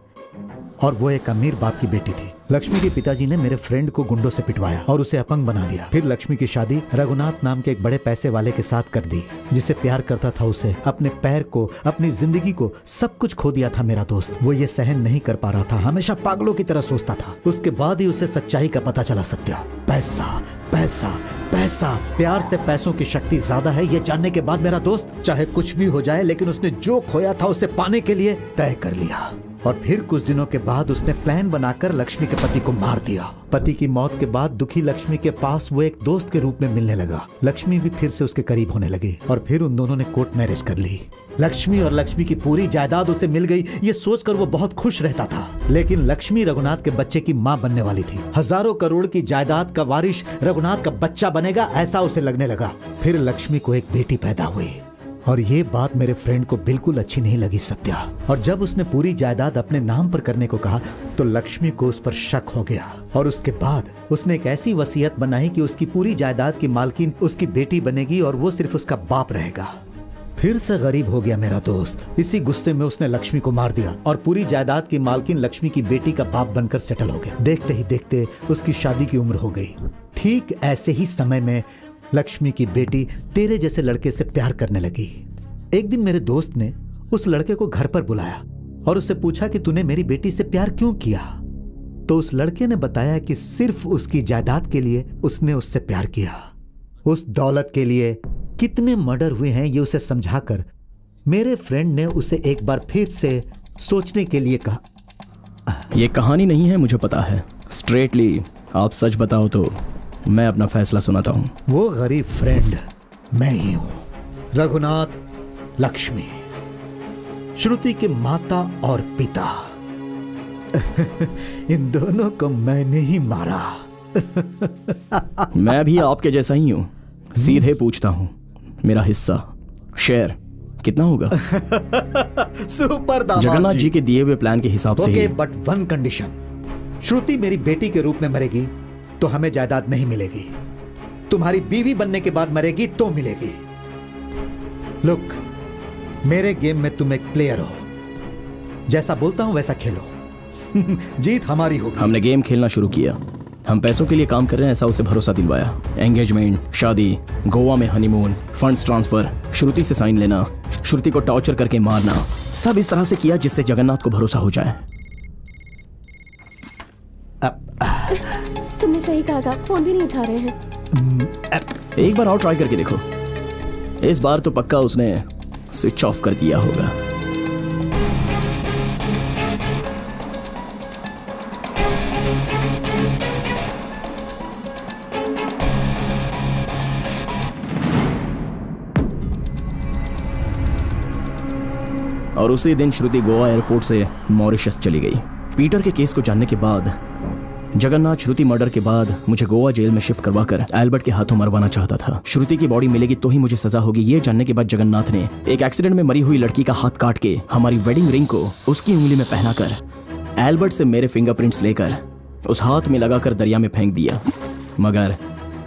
और वो एक अमीर बाप की बेटी थी। लक्ष्मी के पिताजी ने मेरे फ्रेंड को गुंडों से पिटवाया और उसे अपंग बना दिया। फिर लक्ष्मी की शादी रघुनाथ नाम के एक बड़े पैसे वाले के साथ कर दी, जिसे प्यार करता था उसे, अपने पैर को, अपनी जिंदगी को, सब कुछ खो दिया था मेरा दोस्त। वो ये सहन नहीं कर पा रहा था, हमेशा पागलों की तरह सोचता था। उसके बाद ही उसे सच्चाई का पता चला सत्या। पैसा पैसा पैसा, प्यार से पैसों की शक्ति ज्यादा है, ये जानने के बाद मेरा दोस्त चाहे कुछ भी हो जाए लेकिन उसने जो खोया था उसे पाने के लिए तय कर लिया। और फिर कुछ दिनों के बाद उसने प्लान बनाकर लक्ष्मी के पति को मार दिया। पति की मौत के बाद दुखी लक्ष्मी के पास वो एक दोस्त के रूप में मिलने लगा। लक्ष्मी भी फिर से उसके करीब होने लगी और फिर उन दोनों ने कोर्ट मैरिज कर ली। लक्ष्मी और लक्ष्मी की पूरी जायदाद उसे मिल गई, ये सोचकर वो बहुत खुश रहता था। लेकिन लक्ष्मी रघुनाथ के बच्चे की माँ बनने वाली थी। हजारों करोड़ की जायदाद का वारिस रघुनाथ का बच्चा बनेगा, ऐसा उसे लगने लगा। फिर लक्ष्मी को एक बेटी पैदा हुई और ये बात मेरे फ्रेंड को बिल्कुल अच्छी नहीं लगी सत्या। और जब उसने पूरी जायदाद अपने नाम पर करने को कहा तो लक्ष्मी को उस पर शक हो गया और उसके बाद उसने एक ऐसी वसीयत बनाई कि उसकी पूरी जायदाद की मालकिन उसकी बेटी बनेगी और वो सिर्फ उसका बाप रहेगा। फिर से गरीब हो गया मेरा दोस्त। इसी गुस्से में उसने लक्ष्मी को मार दिया और पूरी जायदाद की मालकिन लक्ष्मी की बेटी का बाप बनकर सेटल हो गया। देखते ही देखते उसकी शादी की उम्र हो गई। ठीक ऐसे ही समय में लक्ष्मी की बेटी तेरे जैसे लड़के से प्यार करने लगी। एक दिन मेरे दोस्त ने उस लड़के को घर पर बुलाया और उससे पूछा कि तूने मेरी बेटी से प्यार क्यों किया। तो उस लड़के ने बताया कि सिर्फ उसकी जायदाद के लिए उसने उससे प्यार किया। उस दौलत के लिए कितने मर्डर हुए हैं ये उसे समझाकर मेरे फ्रेंड ने उसे एक बार फिर से सोचने के लिए कहा। ये कहानी नहीं है, मुझे पता है। स्ट्रेटली आप सच बताओ तो मैं अपना फैसला सुनाता हूँ। वो गरीब फ्रेंड मैं ही हूँ, रघुनाथ, लक्ष्मी, श्रुति के माता और पिता। इन दोनों को मैंने ही मारा। मैं भी आपके जैसा ही हूँ। सीधे पूछता हूँ, मेरा हिस्सा शेयर कितना होगा? सुपर दामाद जगन्नाथ जी के दिए हुए प्लान के हिसाब से ओके, बट वन कंडीशन। श्रुति मेरी बेटी के रूप में मरेगी तो हमें जायदाद नहीं मिलेगी। तुम्हारी बीवी बनने के बाद मरेगी तो मिलेगी। लुक, मेरे गेम में तुम एक प्लेयर हो, जैसा बोलता हूं वैसा खेलो। जीत हमारी होगी। हमने गेम खेलना शुरू किया। हम पैसों के लिए काम कर रहे हैं, ऐसा उसे भरोसा दिलवाया। एंगेजमेंट, शादी, गोवा में हनीमून, फंड्स ट्रांसफर, श्रुति से साइन लेना, श्रुति को टॉर्चर करके मारना, सब इस तरह से किया जिससे जगन्नाथ को भरोसा हो जाए। तुमने सही कहा था, फोन भी नहीं उठा रहे हैं। एक बार और ट्राई करके देखो। इस बार तो पक्का उसने स्विच ऑफ कर दिया होगा। और उसी दिन श्रुति गोवा एयरपोर्ट से मॉरिशस चली गई। पीटर के केस को जानने के बाद जगन्नाथ श्रुति मर्डर के बाद मुझे गोवा जेल में शिफ्ट करवाकर एल्बर्ट के हाथों मरवाना चाहता था। श्रुति की बॉडी मिलेगी तो ही मुझे सजा होगी, ये जानने के बाद जगन्नाथ ने एक एक्सीडेंट में मरी हुई लड़की का हाथ काट के हमारी वेडिंग रिंग को उसकी उंगली में पहनाकर एल्बर्ट से मेरे फिंगरप्रिंट्स लेकर उस हाथ में लगाकर दरिया में फेंक दिया। मगर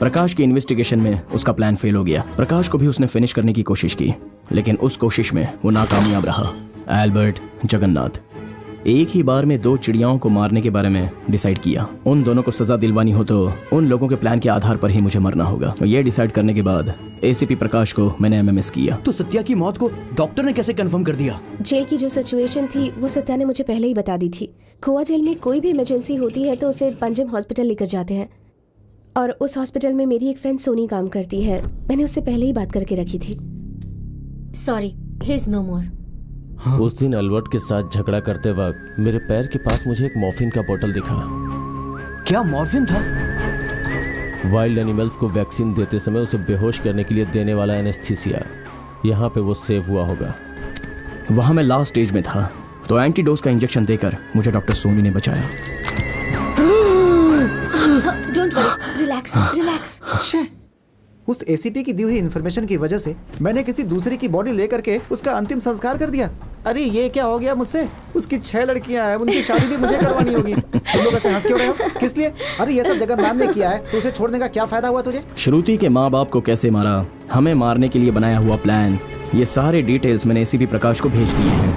प्रकाश की इन्वेस्टिगेशन में उसका प्लान फेल हो गया। प्रकाश को भी उसने फिनिश करने की कोशिश की, लेकिन उस कोशिश में वो नाकामयाब रहा। एल्बर्ट, जगन्नाथ एक ही बार में 2 चिड़ियाओं को मारने के बारे में डिसाइड किया। उन दोनों को सजा दिलवानी हो तो उन लोगों के प्लान के आधार पर ही मुझे मरना होगा। तो ये डिसाइड करने के बाद एसीपी प्रकाश को मैंने एमएमएस किया। तो सत्या की मौत को डॉक्टर ने कैसे कंफर्म कर दिया? जेल की जो सिचुएशन थी वो सत्या ने मुझे पहले ही बता दी थी। गोवा जेल में कोई भी इमरजेंसी होती है तो उसे पंजम हॉस्पिटल लेकर जाते हैं, और उस हॉस्पिटल में मेरी एक फ्रेंड सोनी काम करती है। मैंने उससे पहले ही बात करके रखी थी। सॉरी, ही इज नो मोर। उस दिन एल्बर्ट के साथ झगड़ा करते वक्त मेरे पैर के पास मुझे एक मॉर्फिन का बोतल दिखा। क्या मॉर्फिन था? वाइल्ड एनिमल्स को वैक्सीन देते समय उसे बेहोश करने के लिए देने वाला एनेस्थीसिया। यहाँ पे वो सेव हुआ होगा। वहां मैं लास्ट स्टेज में था, तो एंटीडोज का इंजेक्शन देकर मुझे डॉक्टर सोनी ने बचाया। Don't worry, relax relax. उस एसीपी की दी हुई इन्फॉर्मेशन की वजह से मैंने किसी दूसरे की बॉडी लेकर के उसका अंतिम संस्कार कर दिया। अरे ये क्या हो गया मुझसे? उसकी 6 लड़कियां हैं, उनकी शादी भी मुझे करवानी होगी। तुम लोग ऐसे हंस क्यों रहे हो? किस लिए? अरे ये सब जगन्नाथ ने किया है, तो उसे छोड़ने का क्या फायदा हुआ तुझे? श्रुति के माँ बाप को कैसे मारा, हमें मारने के लिए बनाया हुआ प्लान, ये सारे डिटेल्स मैंने एसीपी प्रकाश को भेज दिए हैं।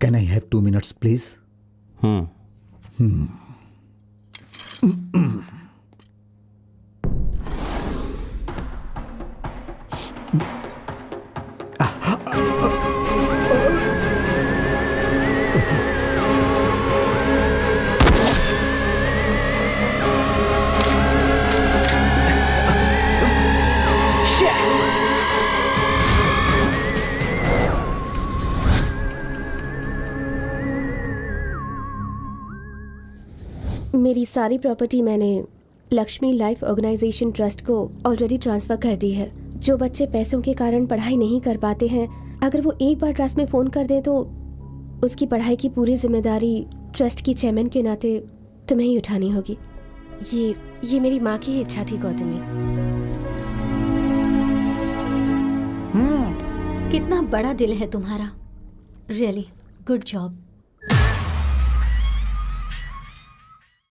Can I have 2 minutes please? मेरी सारी प्रॉपर्टी मैंने लक्ष्मी लाइफ ऑर्गेनाइजेशन ट्रस्ट को ऑलरेडी ट्रांसफ़र कर दी है। जो बच्चे पैसों के कारण पढ़ाई नहीं कर पाते हैं, अगर वो एक बार ट्रस्ट में फ़ोन कर दें तो उसकी पढ़ाई की पूरी जिम्मेदारी ट्रस्ट की चेयरमैन के नाते तुम्हें ही उठानी होगी। ये मेरी माँ की ही इच्छा थी गौतमी। कितना बड़ा दिल है तुम्हारा, रियली गुड जॉब।